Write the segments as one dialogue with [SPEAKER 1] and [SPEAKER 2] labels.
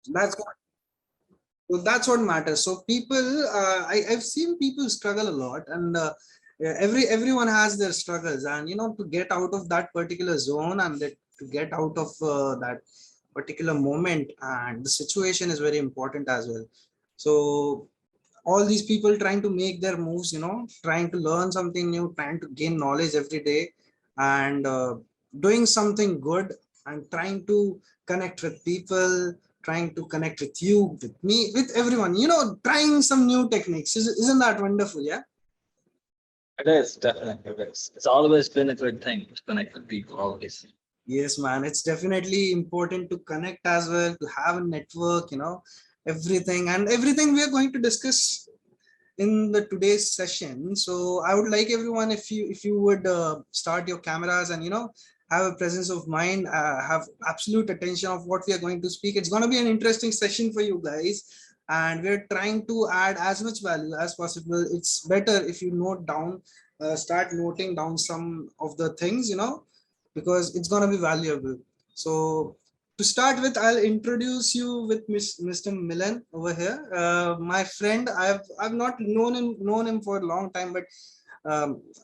[SPEAKER 1] That's that's what matters. So people, I've seen people struggle a lot, and everyone has their struggles, and to get out of that particular zone and to get out of that particular moment and the situation is very important as well. So all these people trying to make their moves, trying to learn something new, trying to gain knowledge every day, and doing something good, and trying to connect with people, trying to connect with you, with me, with everyone, trying some new techniques. Isn't that wonderful? Yeah.
[SPEAKER 2] It is definitely it is. It's always been a good thing to connect with people always.
[SPEAKER 1] Yes, man. It's definitely important to connect as well, to have a network, everything and everything we are going to discuss in the today's session. So I would like everyone, if you would start your cameras and have a presence of mind, have absolute attention of what we are going to speak. It's going to be an interesting session for you guys, and we're trying to add as much value as possible. It's better if you note down, start noting down some of the things, because it's going to be valuable. So to start with, I'll introduce you with Mr. Milan over here. My friend, I've not known him for a long time, but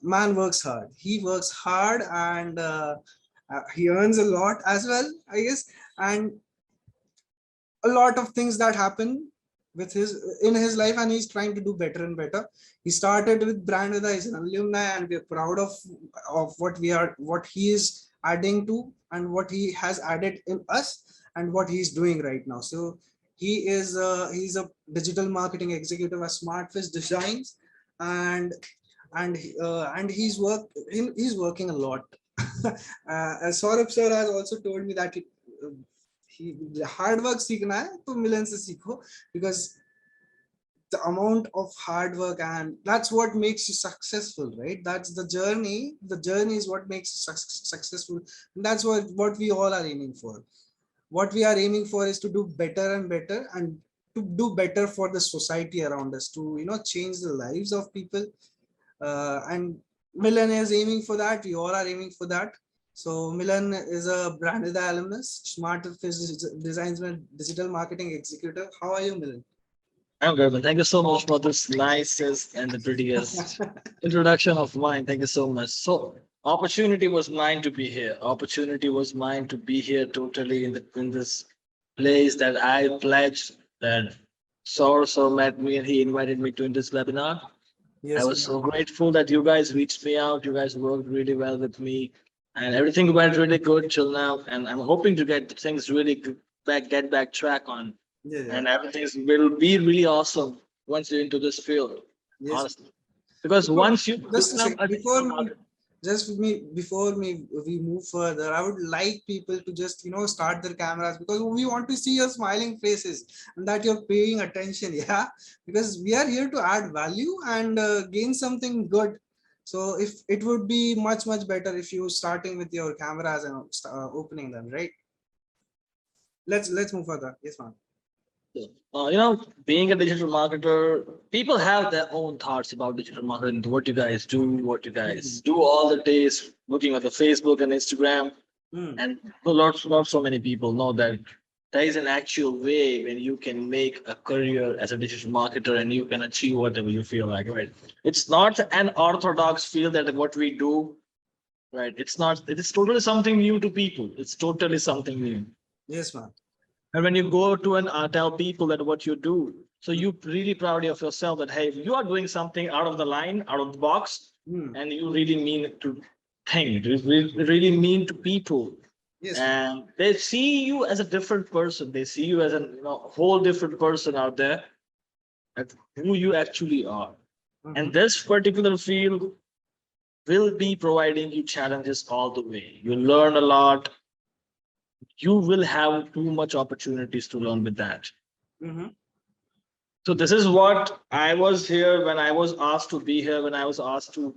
[SPEAKER 1] man works hard. He works hard, and he earns a lot as well, I guess. And a lot of things that happen with in his life, and he's trying to do better and better. He started with Brand Vida. He's an alumni, and we're proud of what he is adding to, and what he has added in us, and what he's doing right now. So he's a digital marketing executive at Smartfish Designs, and and he's working a lot. As Saurabh sir has also told me that he hard work सीखना है तो मिलन से सीखो, because the amount of hard work, and that's what makes you successful, right? That's the journey is what makes you successful, and that's what we all are aiming for. What we are aiming for is to do better and better, and to do better for the society around us, to change the lives of people, and Milan is aiming for that. We all are aiming for that. So Milan is a branded alumnus, smart designs digital marketing executive. How are you, Milan?
[SPEAKER 2] I'm good, man. Thank you so much for this nicest and the prettiest introduction of mine. Thank you so much. So, opportunity was mine to be here. Opportunity was mine to be here totally in this place that I pledged that so met me and he invited me to this webinar. I
[SPEAKER 1] Yes,
[SPEAKER 2] was so grateful that you guys reached me out. You guys worked really well with me, and everything went really good till now. And I'm hoping to get things really get back track on,
[SPEAKER 1] yeah, yeah.
[SPEAKER 2] and everything will be really awesome once you're into this field.
[SPEAKER 1] Yes.
[SPEAKER 2] Honestly, because once you
[SPEAKER 1] Just a
[SPEAKER 2] become
[SPEAKER 1] second,
[SPEAKER 2] a digital marketer,
[SPEAKER 1] before we move further, I would like people to just start their cameras, because we want to see your smiling faces and that you're paying attention. Yeah, because we are here to add value and gain something good. So if it would be much better if you starting with your cameras and opening them, right? Let's move further. Yes, ma'am.
[SPEAKER 2] being a digital marketer, people have their own thoughts about digital marketing. What you guys do, what you guys do all the days, looking at the Facebook and Instagram, and not so many people know that there is an actual way when you can make a career as a digital marketer and you can achieve whatever you feel like. Right? It's not an orthodox field that what we do. Right? It's not. It is totally something new to people. It's totally something new.
[SPEAKER 1] Yes, ma'am.
[SPEAKER 2] And when you go to and tell people that what you do, so you really proud of yourself that hey, you are doing something out of the line, out of the box, and you really mean it to think, you really mean to people,
[SPEAKER 1] Yes, ma'am.
[SPEAKER 2] and they see you as a different person. They see you as a whole different person out there, at who you actually are. And this particular field will be providing you challenges all the way. You learn a lot, you will have too much opportunities to learn with that. So this is what I was here when I was asked to be here, when I was asked to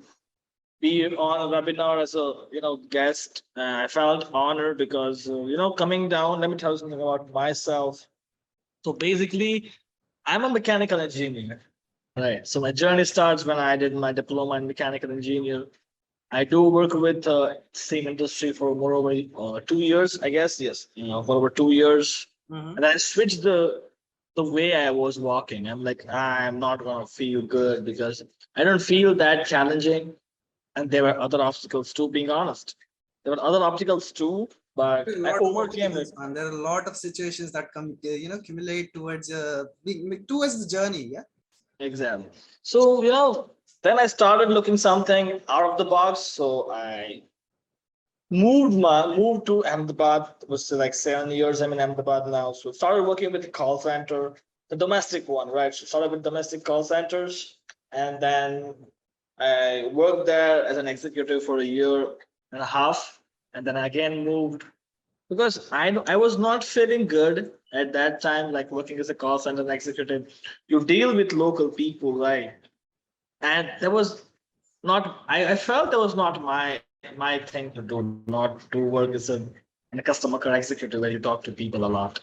[SPEAKER 2] be on a webinar as a guest. I felt honored because coming down. Let me tell you something about myself. So basically, I'm a mechanical engineer. Right. So my journey starts when I did my diploma in mechanical engineer. I do work with same industry for more over 2 years, I guess. Yes, for over 2 years. And I switched the way I was walking. I'm like, I'm not gonna feel good because I don't feel that challenging. And there were other obstacles too, being honest. There were other obstacles too, but
[SPEAKER 1] A
[SPEAKER 2] I
[SPEAKER 1] lot of
[SPEAKER 2] overcame
[SPEAKER 1] obstacles,
[SPEAKER 2] it.
[SPEAKER 1] man. There are a lot of situations that come, accumulate towards the journey. Yeah.
[SPEAKER 2] Exactly. So, then I started looking something out of the box. So I moved to Ahmedabad. It was like 7 years I'm in Ahmedabad now. So started working with the call center, the domestic one, right? So started with domestic call centers, and then I worked there as an executive for a year and a half, and then I again moved because I was not feeling good at that time, like working as a call center executive. You deal with local people, right? And there was not I felt that was not my thing to do, not to work as a customer care executive where you talk to people a lot.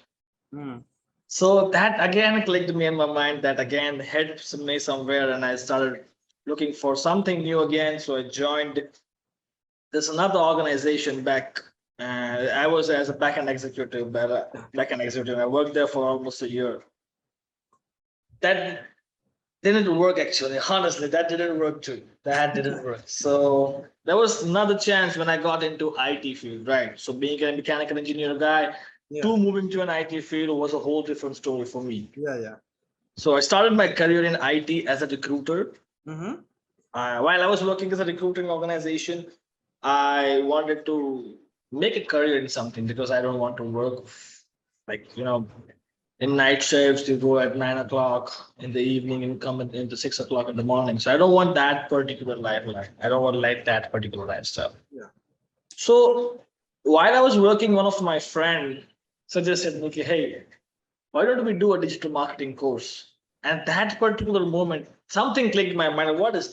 [SPEAKER 1] Mm.
[SPEAKER 2] So that again clicked me in my mind, that again hit me somewhere, and I started looking for something new again. So I joined this another organization back. I was as a backend executive, backend executive. I worked there for almost a year. That didn't work actually. Honestly, that didn't work too. That didn't work. So there was another chance when I got into IT field, right? So being a mechanical engineer guy,
[SPEAKER 1] Yeah.
[SPEAKER 2] to moving to an IT field was a whole different story for me.
[SPEAKER 1] Yeah. Yeah.
[SPEAKER 2] So I started my career in IT as a recruiter.
[SPEAKER 1] Mm-hmm.
[SPEAKER 2] While I was working as a recruiting organization, I wanted to make a career in something because I don't want to work like in night shifts. You go at 9 o'clock in the evening and come into 6 o'clock in the morning. So I don't want that particular life. I don't want to like that particular lifestyle.
[SPEAKER 1] Yeah.
[SPEAKER 2] So while I was working, one of my friend suggested me, hey, why don't we do a digital marketing course? And that particular moment, something clicked in my mind. What is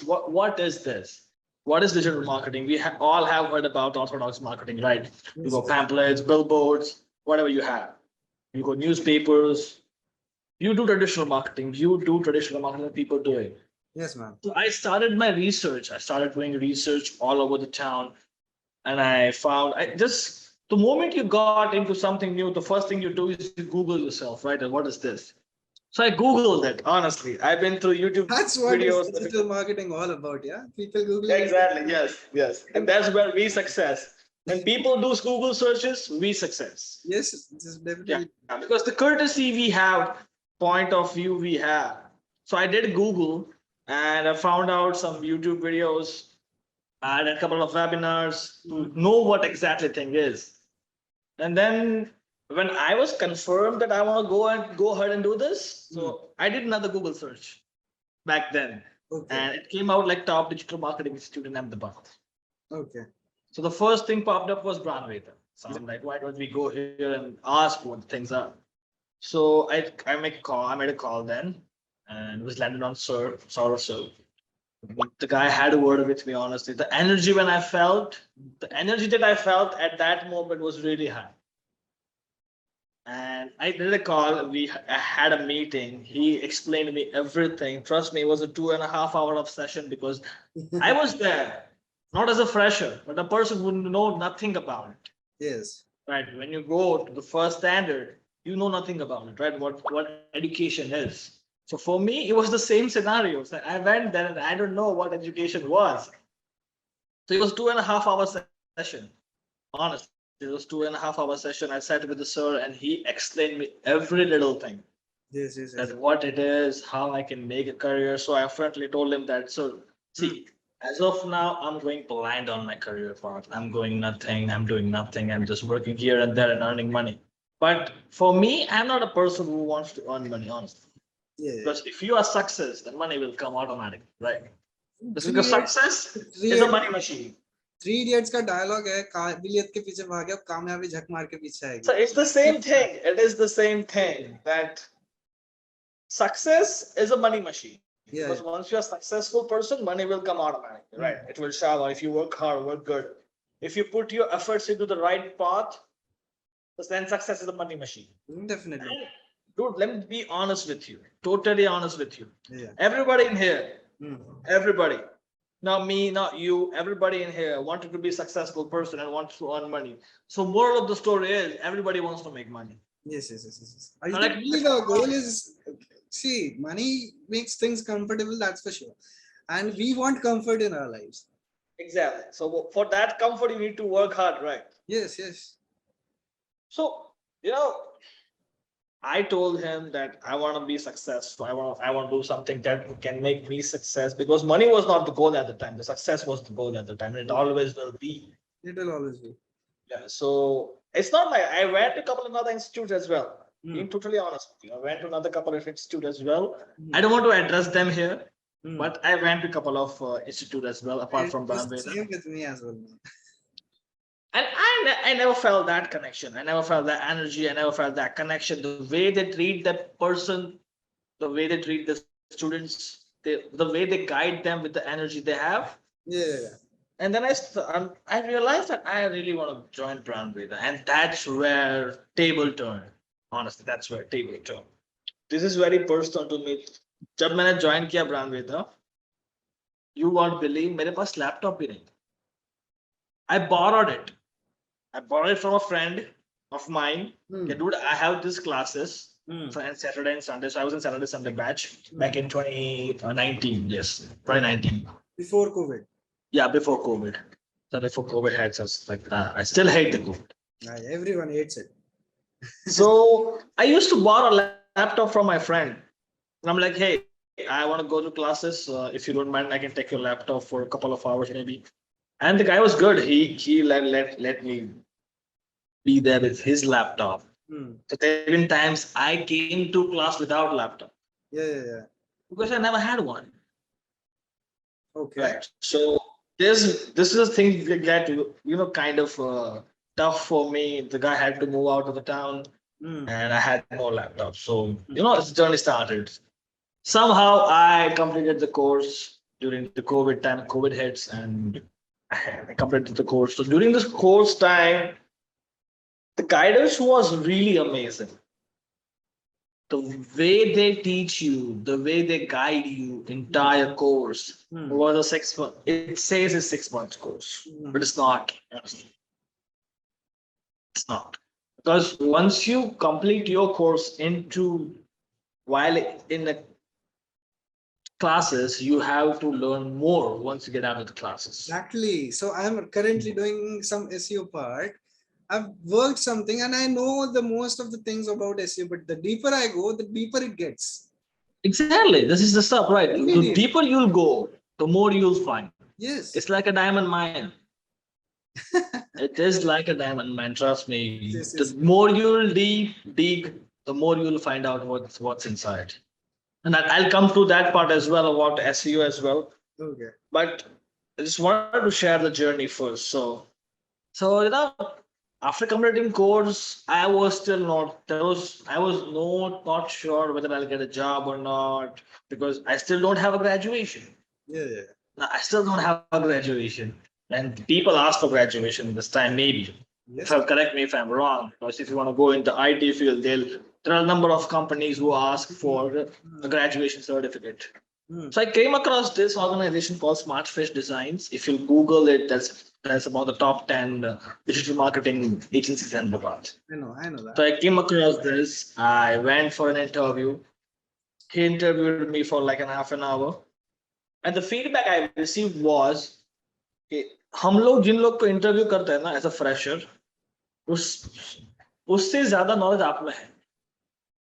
[SPEAKER 2] this? What is digital marketing? We all have heard about orthodox marketing, right? You
[SPEAKER 1] Yes.
[SPEAKER 2] go
[SPEAKER 1] Yes.
[SPEAKER 2] pamphlets, billboards, whatever you have. You go newspapers. You do traditional marketing. You do traditional marketing. People do it.
[SPEAKER 1] Yes, man.
[SPEAKER 2] So I started my research. I started doing research all over the town, and I found I just the moment you got into something new, the first thing you do is you Google yourself, right? And what is this? So I Googled it, honestly. I've been through YouTube
[SPEAKER 1] That's what
[SPEAKER 2] videos.
[SPEAKER 1] is digital marketing all about. Yeah. People googling.
[SPEAKER 2] Exactly, yes, yes. And that's where we success. When people do Google searches, we success.
[SPEAKER 1] Yes. This is
[SPEAKER 2] Yeah,
[SPEAKER 1] definitely.
[SPEAKER 2] because the courtesy we have, point of view we have. So I did Google and I found out some YouTube videos. I had a couple of webinars to know what exactly thing is. And then when I was confirmed that I want to go ahead and do this, so I did another Google search back then,
[SPEAKER 1] Okay.
[SPEAKER 2] and it came out like top digital marketing institute in Ahmedabad.
[SPEAKER 1] Okay.
[SPEAKER 2] So the first thing popped up was Brandveda. So I'm like, why don't we go here and ask what things are? So I make a call. I made a call then, and it was landed on Sir. The guy had a word with me. Honestly, the energy when I felt, the energy that I felt at that moment was really high. And I did a call. I had a meeting. He explained to me everything. Trust me, it was a 2.5 hour of session because I was there, not as a fresher, but a person who know nothing about it.
[SPEAKER 1] Yes.
[SPEAKER 2] Right? When you go to the first standard, you know nothing about it, right? What education is. So for me, it was the same scenario. So I went there and I don't know what education was. So it was 2.5 hour session. Honestly, it was 2.5 hour session. I sat with the sir and he explained me every little thing.
[SPEAKER 1] Yes. Yes. Yes.
[SPEAKER 2] That what it is, how I can make a career. So I frankly told him that, so see, as of now, I'm going blind on my career path. I'm going nothing, I'm doing nothing, I'm just working here and there and earning money. But for me, I'm not a person who wants to earn money, honestly.
[SPEAKER 1] Yeah.
[SPEAKER 2] Because if you are success, then money will come automatically, right? Because
[SPEAKER 1] Three.
[SPEAKER 2] success is a
[SPEAKER 1] Three.
[SPEAKER 2] money machine.
[SPEAKER 1] Three idiots का dialogue है काबिलियत के पीछे भागे अब कामयाबी झक मार के पीछे
[SPEAKER 2] So
[SPEAKER 1] आएगी.
[SPEAKER 2] it's the same thing. It is the same thing that success is a money machine.
[SPEAKER 1] Yeah.
[SPEAKER 2] Because once you're a successful person, money will come automatically, right? It will shower if you work hard, work good. If you put your efforts into the right path, then success is a money machine.
[SPEAKER 1] Definitely.
[SPEAKER 2] And dude, let me be honest with you. Totally honest with you.
[SPEAKER 1] Yeah.
[SPEAKER 2] Everybody in here, everybody, not me, not you, everybody in here wanted to be a successful person and wants to earn money. So moral of the story is everybody wants to make money.
[SPEAKER 1] Yes, yes, yes, yes, yes.
[SPEAKER 2] I'm like,
[SPEAKER 1] Ultimately, the goal is, see, money makes things comfortable, that's for sure. And we want comfort in our lives.
[SPEAKER 2] exactly. So for that comfort, you need to work hard, right?
[SPEAKER 1] Yes, yes.
[SPEAKER 2] So, you know, I told him that I want to be successful. I want to do something that can make me success, because money was not the goal at the time. The success was the goal at the time, and it always will be.
[SPEAKER 1] It will always be.
[SPEAKER 2] Yeah. So it's not like I went to a couple of other institutes as well.
[SPEAKER 1] Hmm.
[SPEAKER 2] Being totally honest with you, I went to another couple of institutes as well. I
[SPEAKER 1] Hmm.
[SPEAKER 2] don't want to address them here,
[SPEAKER 1] Hmm.
[SPEAKER 2] but I went to a couple of institutes as well, apart
[SPEAKER 1] It
[SPEAKER 2] from
[SPEAKER 1] was the
[SPEAKER 2] Brandweda.
[SPEAKER 1] same with me as well, man.
[SPEAKER 2] And I never felt that connection. I never felt that energy. I never felt that connection. The way they treat that person, the way they treat the students, the way they guide them with the energy they have.
[SPEAKER 1] Yeah, yeah, yeah.
[SPEAKER 2] And then I realized that I really want to join Brandweda, and that's where table turned. Honestly, that's where table turned. This is very personal to me. जब मैंने join किया Brandweda, you won't believe मेरे पास laptop भी नहीं था. I borrowed it. I borrowed it from a friend of mine.
[SPEAKER 1] Hmm.
[SPEAKER 2] Okay, dude, I have these classes
[SPEAKER 1] Hmm.
[SPEAKER 2] for Saturday and Sunday. So I was in Saturday Sunday batch
[SPEAKER 1] Hmm.
[SPEAKER 2] back in 2019. Yes, 2019.
[SPEAKER 1] Before COVID.
[SPEAKER 2] Yeah, before COVID. So before COVID had us like I still hate the COVID.
[SPEAKER 1] Everyone hates it.
[SPEAKER 2] So I used to borrow a laptop from my friend. And I'm like, hey, I want to go to classes. If you don't mind, I can take your laptop for a couple of hours maybe. And the guy was good. He let me be there with his laptop.
[SPEAKER 1] Hmm.
[SPEAKER 2] So there have been times I came to class without laptop
[SPEAKER 1] Yeah, yeah, yeah.
[SPEAKER 2] because I never had one.
[SPEAKER 1] Okay.
[SPEAKER 2] Right. So this is a thing that get kind of tough for me. The guy had to move out of the town,
[SPEAKER 1] Hmm.
[SPEAKER 2] and I had no laptop. So this journey started. Somehow I completed the course during the COVID time. COVID hits, and I completed the course. So during this course time, the guidance was really amazing. The way they teach you, the way they guide you, entire course was a 6 month. It says it's 6 months course, but it's not. Honestly, it's not, because once you complete your course into while in the classes, you have to learn more once you get out of the classes.
[SPEAKER 1] Exactly. So I'm currently doing some SEO part. I've worked something and I know the most of the things about SEO, but the deeper I go, the deeper it gets.
[SPEAKER 2] Exactly. This is the stuff, right?
[SPEAKER 1] Really
[SPEAKER 2] The
[SPEAKER 1] deep.
[SPEAKER 2] deeper you'll go, the more you'll find.
[SPEAKER 1] Yes.
[SPEAKER 2] It's like a diamond mine. It is like a diamond mine. Trust me.
[SPEAKER 1] Yes,
[SPEAKER 2] The
[SPEAKER 1] yes.
[SPEAKER 2] more you'll dig, the more you'll find out what's inside. And I'll come to that part as well about SEO as well.
[SPEAKER 1] Okay.
[SPEAKER 2] But I just wanted to share the journey first. So after completing course, I was still not there was I was not sure whether I'll get a job or not, because I still don't have a graduation.
[SPEAKER 1] Yeah, yeah.
[SPEAKER 2] I still don't have a graduation. And people ask for graduation this time, maybe. If
[SPEAKER 1] Yes.
[SPEAKER 2] correct me if I'm wrong, because if you want to go into IT field, there are a number of companies who ask for a graduation certificate.
[SPEAKER 1] Hmm.
[SPEAKER 2] So I came across this organization called Smartfish Designs. If you Google it, that's about the top 10 digital marketing agencies in the world.
[SPEAKER 1] I know
[SPEAKER 2] So
[SPEAKER 1] that.
[SPEAKER 2] I came across this. I went for an interview. He interviewed me for like an half an hour. And the feedback I received was कि हम लोग जिन लोग को interview करते हैं ना as a fresher उस उससे ज्यादा नॉलेज आप में है.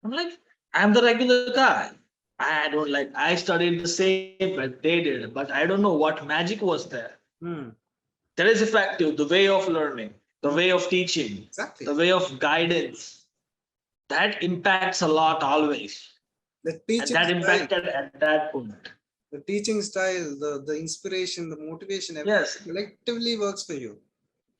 [SPEAKER 2] I'm like, I'm the regular guy. I don't like, I studied the same but they did, but I don't know what magic was there.
[SPEAKER 1] Hmm.
[SPEAKER 2] There is effective, the way of learning, the
[SPEAKER 1] Hmm.
[SPEAKER 2] way of teaching,
[SPEAKER 1] Exactly.
[SPEAKER 2] the way of guidance. That impacts a lot always.
[SPEAKER 1] The
[SPEAKER 2] And
[SPEAKER 1] teaching
[SPEAKER 2] that
[SPEAKER 1] style,
[SPEAKER 2] impacted at that point.
[SPEAKER 1] the teaching style, the inspiration, the motivation, everything
[SPEAKER 2] Yes,
[SPEAKER 1] collectively works for you.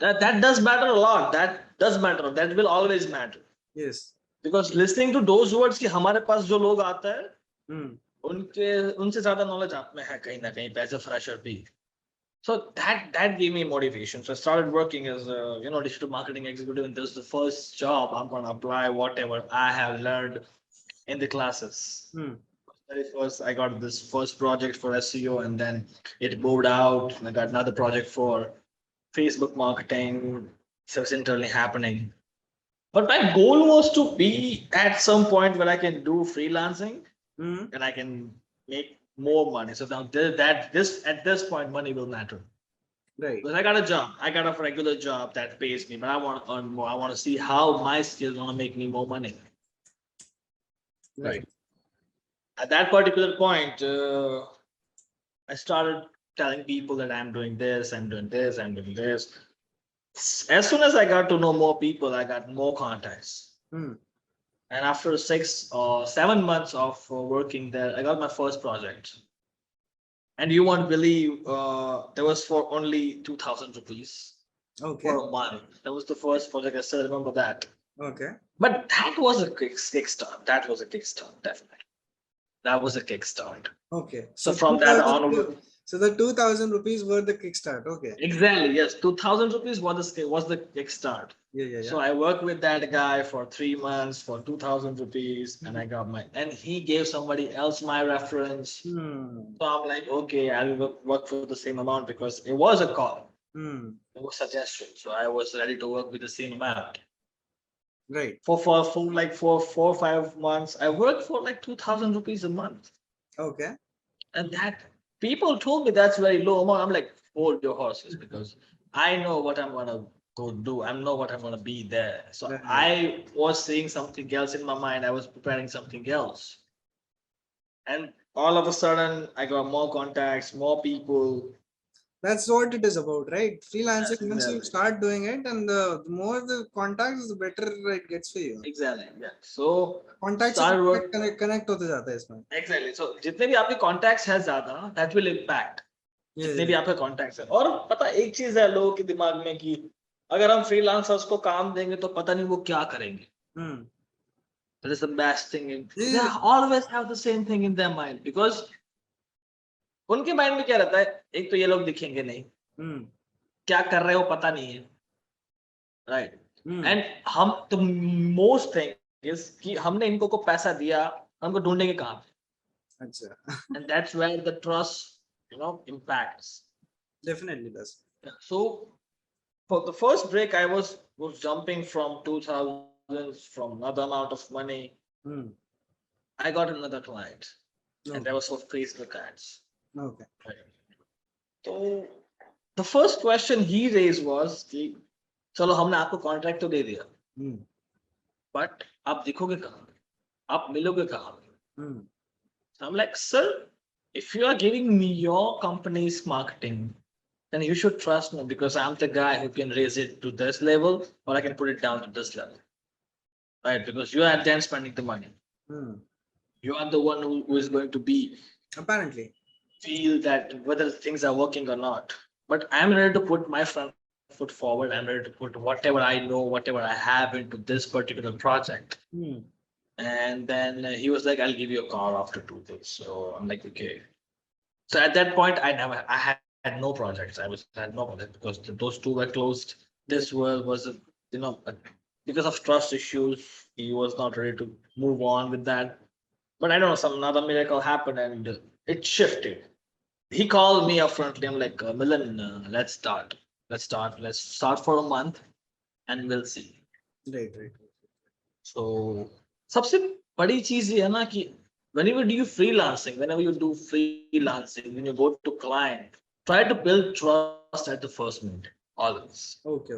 [SPEAKER 2] that does matter a lot. That does matter. That will always matter.
[SPEAKER 1] Yes.
[SPEAKER 2] Because listening to those words कि हमारे पास जो लोग आता है
[SPEAKER 1] Hmm.
[SPEAKER 2] उनके उनसे ज्यादा knowledge आप में है कहीं ना कहीं एज अ फ्रेशर भी. So that gave me motivation. So I started working as a digital marketing executive, and this is the first job I'm gonna apply whatever I have learned in the classes.
[SPEAKER 1] Hmm.
[SPEAKER 2] Very first, I got this first project for SEO, and then it moved out. And I got another project for Facebook marketing. So it's internally happening. But my goal was to be at some point where I can do freelancing and I can make more money. So now this at this point money will matter.
[SPEAKER 1] Right.
[SPEAKER 2] Because I got a job, I got a regular job that pays me, but I want to earn more. I want to see how my skills want to make me more money.
[SPEAKER 1] Right.
[SPEAKER 2] At that particular point, I started telling people that I'm doing this, I'm doing this, I'm doing this. As soon as I got to know more people, I got more contacts. And after 6 or 7 months of working there, I got my first project. And you won't believe that was for only 2,000 rupees for a month. That was the first project. I still remember that.
[SPEAKER 1] Okay.
[SPEAKER 2] But that was a kickstart. That was a kickstart, definitely. That was a kickstart.
[SPEAKER 1] Okay.
[SPEAKER 2] So from that on,
[SPEAKER 1] so the 2,000 rupees were the kickstart. Okay.
[SPEAKER 2] Exactly. Yes. 2,000 rupees was the kickstart.
[SPEAKER 1] Yeah.
[SPEAKER 2] So I worked with that guy for 3 months for 2,000 rupees, and I got and he gave somebody else my reference. So I'm like, okay, I'll work for the same amount because it was a call. It was suggestion. So I was ready to work with the same amount.
[SPEAKER 1] Right.
[SPEAKER 2] For like 4 or 5 months, I worked for like 2,000 rupees a month.
[SPEAKER 1] Okay.
[SPEAKER 2] And that people told me that's very low amount. I'm like, hold your horses, because I know what I'm gonna go do. I know what I'm gonna be there. So
[SPEAKER 1] Right.
[SPEAKER 2] I was seeing something else in my mind. I was preparing something else. And all of a sudden I got more contacts, more people.
[SPEAKER 1] That's what it is about, right? Freelancing, once you
[SPEAKER 2] Exactly.
[SPEAKER 1] start doing it, and the more the contacts, the better it gets for you.
[SPEAKER 2] Exactly. Yeah. So
[SPEAKER 1] Contacts से
[SPEAKER 2] start work.
[SPEAKER 1] connect होते जाता है इसमें.
[SPEAKER 2] Exactly. So जितने भी आपके contacts है ज्यादा, that will impact. जितने भी आपके contacts है. और पता एक चीज है लोगों के दिमाग में कि अगर हम freelancers को काम देंगे तो पता नहीं वो क्या करेंगे. That is the best thing. They always have the same thing in their mind, because उनके माइंड में क्या रहता है, एक तो ये लोग दिखेंगे नहीं, क्या कर रहे हो पता नहीं है, राइट. एंड हम द मोस्ट थिंग इज कि हमने इनको को पैसा दिया, हमको ढूंढेंगे कहाँ पे. अच्छा. And that's where the trust impacts.
[SPEAKER 1] Definitely does.
[SPEAKER 2] So for the first break I was jumping from 2,000 from another amount of money. I got another client. And that was for Facebook ads.
[SPEAKER 1] Okay.
[SPEAKER 2] So the first question he raised was कि चलो हमने आपको contract तो दे दिया, but आप दिखोगे कहाँ, आप मिलोगे कहाँ. So I'm like, sir, if you are giving me your company's marketing, then you should trust me, because I'm the guy who can raise it to this level or I can put it down to this level, right? Because you are then spending the money. You are the one who is going to be
[SPEAKER 1] apparently
[SPEAKER 2] feel that whether things are working or not. But I'm ready to put my front foot forward. I'm ready to put whatever I know, whatever I have into this particular project. And then he was like, I'll give you a call after 2 days. So I'm like, okay. So at that point, I had no projects. I had no project because those two were closed. This was, because of trust issues, he was not ready to move on with that. But I don't know, some another miracle happened and it shifted. He called me upfrontly. I'm like, Milan, let's start. Let's start for a month and we'll see.
[SPEAKER 1] Right.
[SPEAKER 2] So सबसे बड़ी चीज ये है ना कि whenever you do freelancing, when you go to client, try to build trust at the first minute, always.
[SPEAKER 1] Okay.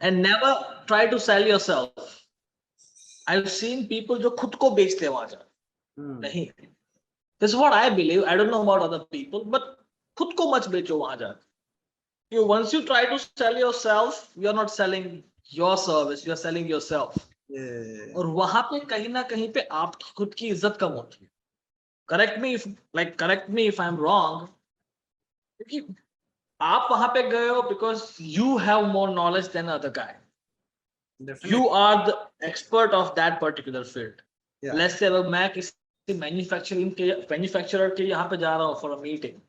[SPEAKER 2] And never try to sell yourself. I've seen people जो खुद को बेचते हैं वहां जा. नहीं. This is what I believe. I don't know about other people, but खुद को मत बेचो वहां जा. Once you try to sell yourself, you're not selling your service, you're selling yourself. और वहां पे कहीं ना कहीं पे आपकी खुद की इज्जत कम होती है. Correct me if I'm wrong. क्योंकि आप वहां पे गए हो because you have more knowledge than other guy. Definitely. You are the expert of that particular field. Let's say अगर मैं किसी मैन्युफैक्चरर के यहाँ पे जा रहा हूँ for a meeting.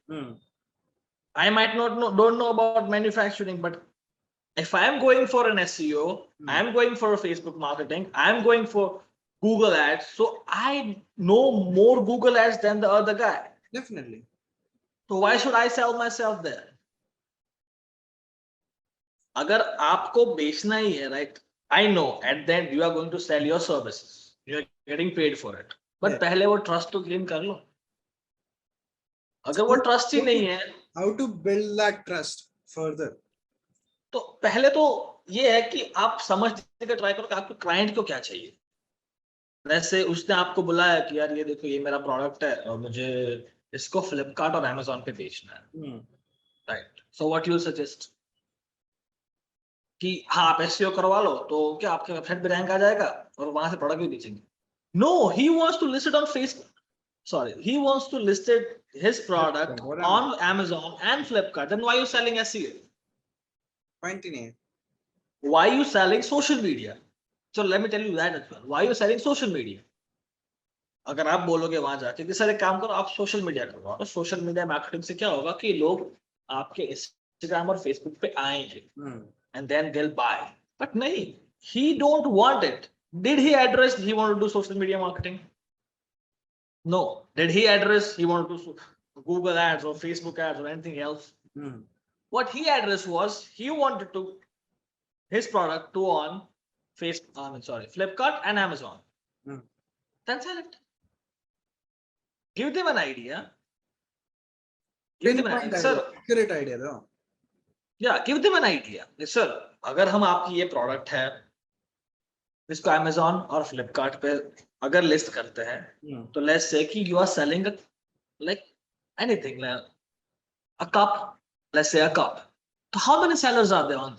[SPEAKER 2] I might don't know about manufacturing, but if I'm going for an SEO, I'm going for a Facebook marketing, I'm going for Google ads, so I know more Google ads than the other guy.
[SPEAKER 1] Definitely.
[SPEAKER 2] So why should I sell myself there? अगर आपको बेचना ही है, right? I know at the end you are going to sell your services, you are getting paid for it, but
[SPEAKER 1] Yeah.
[SPEAKER 2] पहले वो trust तो gain कर लो. अगर वो
[SPEAKER 1] So
[SPEAKER 2] trust ही नहीं है,
[SPEAKER 1] how to build that trust further?
[SPEAKER 2] तो पहले तो ये है कि आप समझने का ट्राई करो कि आपके क्लाइंट को क्या चाहिए. वैसे उसने आपको बुलाया कि यार ये देखो ये मेरा प्रोडक्ट है और मुझे इसको फ्लिपकार्ट और अमेजोन पे बेचना है, right? So what you suggest कि हाँ आप एसईओ करवा लो तो क्या आपके वेबसाइट पे रैंक आ जाएगा और वहां से प्रोडक्ट भी बेचेंगे. No, he wants to list it on Facebook, sorry, he wants to list it, his product on Amazon and Flipkart. Then why are you selling SEO?
[SPEAKER 1] Point in.
[SPEAKER 2] Why are you selling social media? So let me tell you that as well. Why are you selling social media? अगर आप बोलोगे वहां जाके कि sir एक काम करो आप सोशल मीडिया करवाओ, तो सोशल मीडिया मार्केटिंग से क्या होगा कि लोग आपके इंस्टाग्राम और फेसबुक पे आएंगे and then they will buy. But नहीं, he don't want it. Did he address he want to do social media marketing? No. Did he address he wanted to Google ads or Facebook ads or anything else? What he addressed was he wanted to his product to on Flipkart and Amazon. Then sell it. Give them an idea. Give them an idea. Sir,
[SPEAKER 1] accurate idea though.
[SPEAKER 2] Yeah, give them an idea. Sir, अगर हम आपकी ये product है इसको Amazon और Flipkart पे अगर list करते हैं तो let's say कि you are selling like anything like a cup, let's say a cup. So how many sellers are there on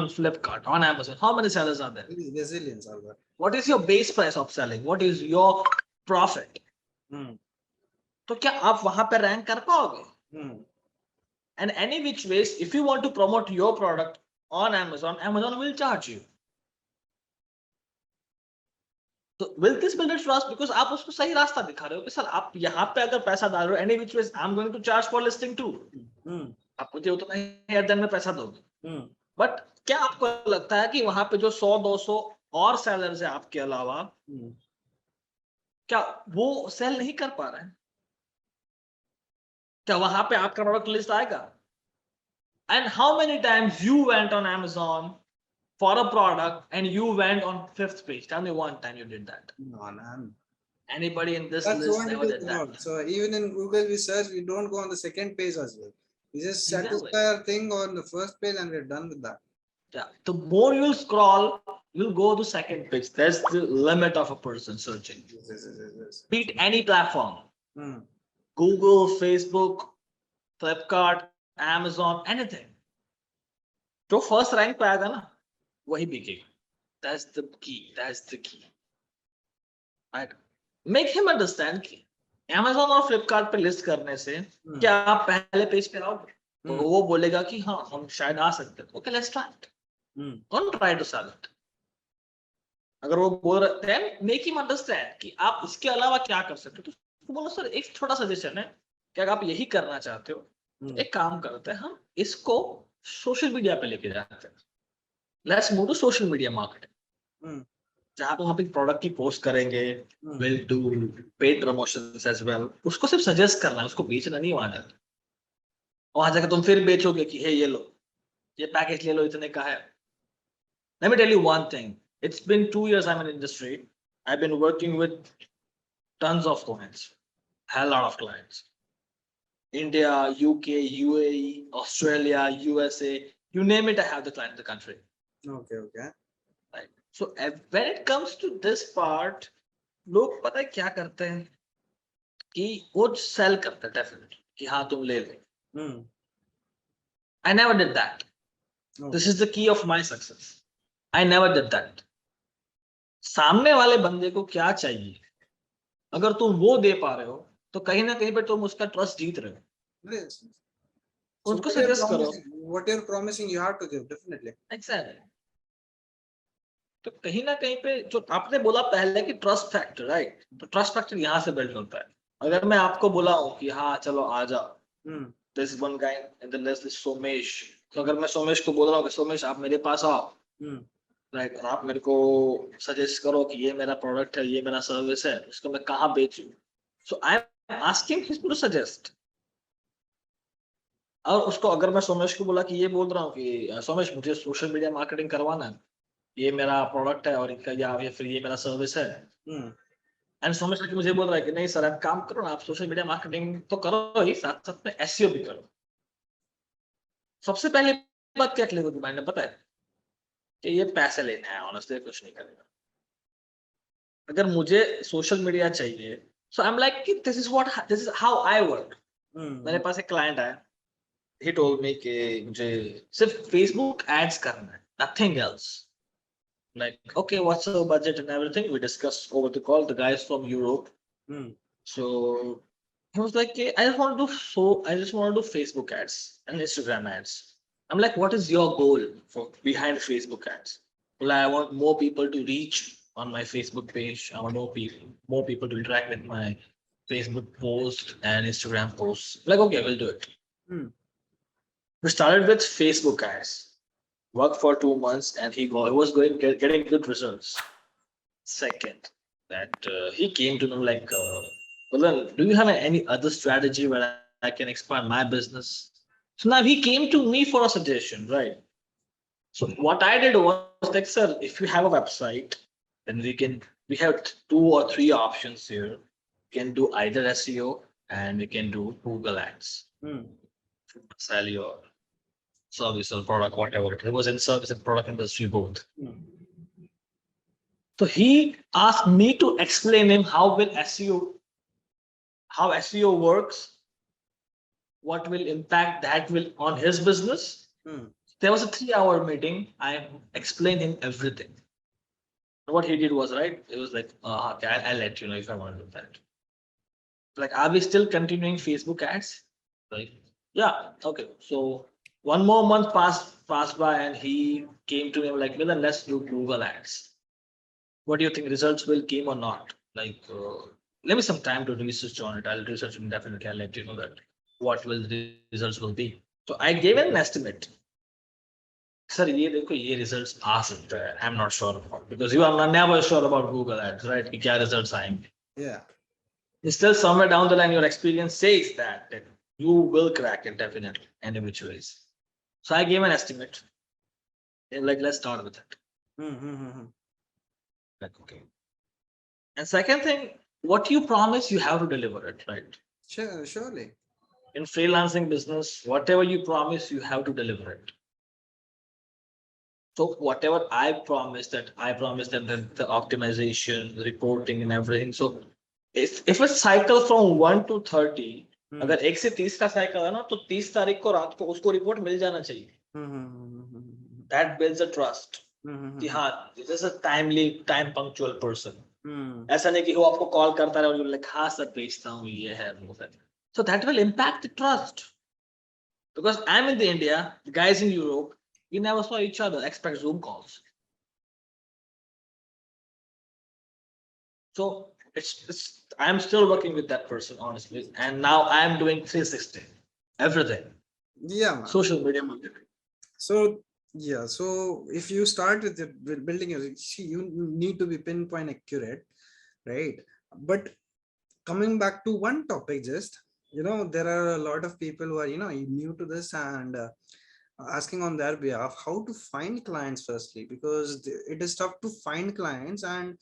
[SPEAKER 2] Flipkart, on Amazon? How many sellers are there?
[SPEAKER 1] Resilience are there.
[SPEAKER 2] What is your base price of selling? What is your profit? तो क्या आप वहां पे rank कर पाओगे? And any which ways, if you want to promote your product on Amazon, Amazon will charge you. So will this build a trust? Because आप उसको सही रास्ता दिखा रहे हो कि सर आप यहाँ पे अगर पैसा डाल रहे हो, any which ways I'm going to charge for listing too. आप मुझे उतना ही एट द एंड में पैसा दोगे. बट क्या आपको लगता है कि वहां पे जो 100-200 और सेलर्स है आपके अलावा, क्या वो सेल नहीं कर पा रहे हैं? क्या वहां पे आपका प्रोडक्ट लिस्ट आएगा? And how many times you went on Amazon for a product and you went on 5th page? Tell me one time you did that.
[SPEAKER 1] No, none.
[SPEAKER 2] Anybody in this
[SPEAKER 1] That's
[SPEAKER 2] list never did that.
[SPEAKER 1] So even in Google we search, we don't go on the second page as well. We just satisfy our thing on the first page and we're done with that.
[SPEAKER 2] Yeah, the more you'll scroll, you'll go to second page. That's the limit of a person searching.
[SPEAKER 1] Yes.
[SPEAKER 2] Beat any platform. Google, Facebook, Flipkart, Amazon, anything. जो first rank पे आएगा ना वही बिकेगा. That's the key. That's the key. Right? Make him understand कि Amazon और Flipkart पे list करने से क्या आप पहले पेज पे आओगे? तो वो बोलेगा कि हाँ हम शायद आ सकते हैं. Okay, let's try it. Don't try to sell it. अगर वो बोल रहे हैं, make him understand कि आप इसके अलावा क्या कर सकते हो. तो बोलो सर एक छोटा सजेशन है कि अगर आप यही करना चाहते हो, एक काम करते हैं हम इसको सोशल मीडिया पे लेके जाते हैं. Let's move to social media marketing, जहां पे हम अपनी प्रोडक्ट की पोस्ट करेंगे, will do paid promotions as well. उसको सिर्फ सजेस्ट करना है, उसको बेचना नहीं. वहां जाकर तुम फिर बेचोगे कि हे ये लो, ये पैकेज ले लो इतने का है. Let me tell you one thing. It's been 2 years I'm in industry. I've been working with tons of clients, a lot of clients. India, UK, UAE, Australia, USA, you name it, I have the client in the country.
[SPEAKER 1] Okay.
[SPEAKER 2] Right. So when it comes to this part, लोग पता है क्या करते हैं कि वो cell करते हैं डेफिनेटली कि हाँ तुम ले ले. I never did that. This is the key of my success. I never did that. सामने वाले बंदे को क्या चाहिए, अगर तुम वो दे पा रहे हो तो कहीं ना कहीं पे तुम उसका ट्रस्ट जीत रहे हो.
[SPEAKER 1] Yes.
[SPEAKER 2] उसको सजेस्ट करो.
[SPEAKER 1] What you're promising you have to give, definitely.
[SPEAKER 2] Exactly. तो कहीं ना कहीं पे जो आपने बोला पहले कि ट्रस्ट फैक्टर, राइट? तो ट्रस्ट फैक्टर यहाँ से बिल्ड होता है. अगर मैं आपको बोला हूँ कि हाँ चलो आ जाओ, this one guy in the list is Somesh, तो अगर मैं सोमेश को बोल रहा हूँ कि सोमेश आप मेरे पास आओ, राइट, और आप मेरे को सजेस्ट करो कि ये मेरा प्रोडक्ट है, ये मेरा सर्विस है, उसको मैं कहाँ बेचूं. So I am asking him to suggest. और उसको अगर मैं सोमेश को बोला कि ये बोल रहा हूँ कि सोमेश मुझे सोशल मीडिया मार्केटिंग करवाना है, ये मेरा प्रोडक्ट है और इनका ये फिर ये मेरा सर्विस है। एंड सोमेश लाइक मुझे बोल रहा है कि नहीं सर आप काम करो ना, आप सोशल मीडिया मार्केटिंग तो करो ही, साथ साथ में एसईओ भी करो। सबसे पहले बात क्या क्लियर होगी माइंड में पता है कि ये पैसे लेने हैं, ऑनेस्टली कुछ नहीं करेगा। अगर मुझे सोशल मीडिया चाहिए, सो आई एम लाइक कि this is how I work. मेरे पास एक क्लाइंट आया, he told me कि मुझे सिर्फ फेसबुक एड्स करना है, nothing else. Like, okay, what's the budget and everything? We discussed over the call. The guy is from Europe, so he was like, "Okay, I just want to do Facebook ads and Instagram ads." I'm like, "What is your goal for behind Facebook ads?" Well, I want more people to reach on my Facebook page. I want more people to interact with my Facebook post and Instagram posts. Like, okay, we'll do it. We started with Facebook ads, worked for 2 months, and he was getting good results. Second, that he came to know like, well, do you have any other strategy where I can expand my business? So now he came to me for a suggestion, right? So what I did was like, sir, if you have a website, then we have 2 or 3 options here. We can do either SEO and we can do Google ads. Sell your service or product, whatever. It was in service and product industry both. So he asked me to explain him how SEO works, what will impact that will on his business. There was a 3-hour meeting. I explained him everything. What he did was right. It was like, okay, I'll let you know if I want to do that. Like, are we still continuing Facebook ads? Like, yeah, okay. So 1 more month passed by, and he came to me like, Milan, let's do Google ads. What do you think? Results will come or not? Like, give me some time to research on it. I'll research it definitely. I'll let you know that what will the results will be. So I gave an estimate. Sir, ये देखो ये results आ सकता है. I'm not sure about, because you are never sure about Google ads, right? कि क्या results आएंगे.
[SPEAKER 1] Yeah.
[SPEAKER 2] Still somewhere down the line, your experience says that you will crack it definitely, any which ways. So I gave an estimate. And like, let's start with it. Like, okay. And second thing, what you promise, you have to deliver it, right?
[SPEAKER 1] Sure, surely.
[SPEAKER 2] In freelancing business, whatever you promise, you have to deliver it. So whatever I promised that the optimization, the reporting and everything. So if a cycle from 1 to 30, अगर 1 से 30 का cycle है ना, तो 30 तारीख को रात को उसको रिपोर्ट मिल जाना चाहिए. That builds a trust. कि हाँ, this is a time punctual person. ऐसा नहीं कि वो आपको कॉल करता रहे और you're like, हाँ सर भेजता हूँ, ये है वो है. So that will impact the trust. Because I'm in the India, the guys in Europe, we never saw each other, expect Zoom calls. So I'm still working with that person, honestly. And now I'm doing 360, everything.
[SPEAKER 1] Yeah, man.
[SPEAKER 2] Social media marketing.
[SPEAKER 1] So yeah, so if you start with building you need to be pinpoint accurate, right? But coming back to one topic, just there are a lot of people who are new to this and asking on their behalf how to find clients firstly, because it is tough to find clients, and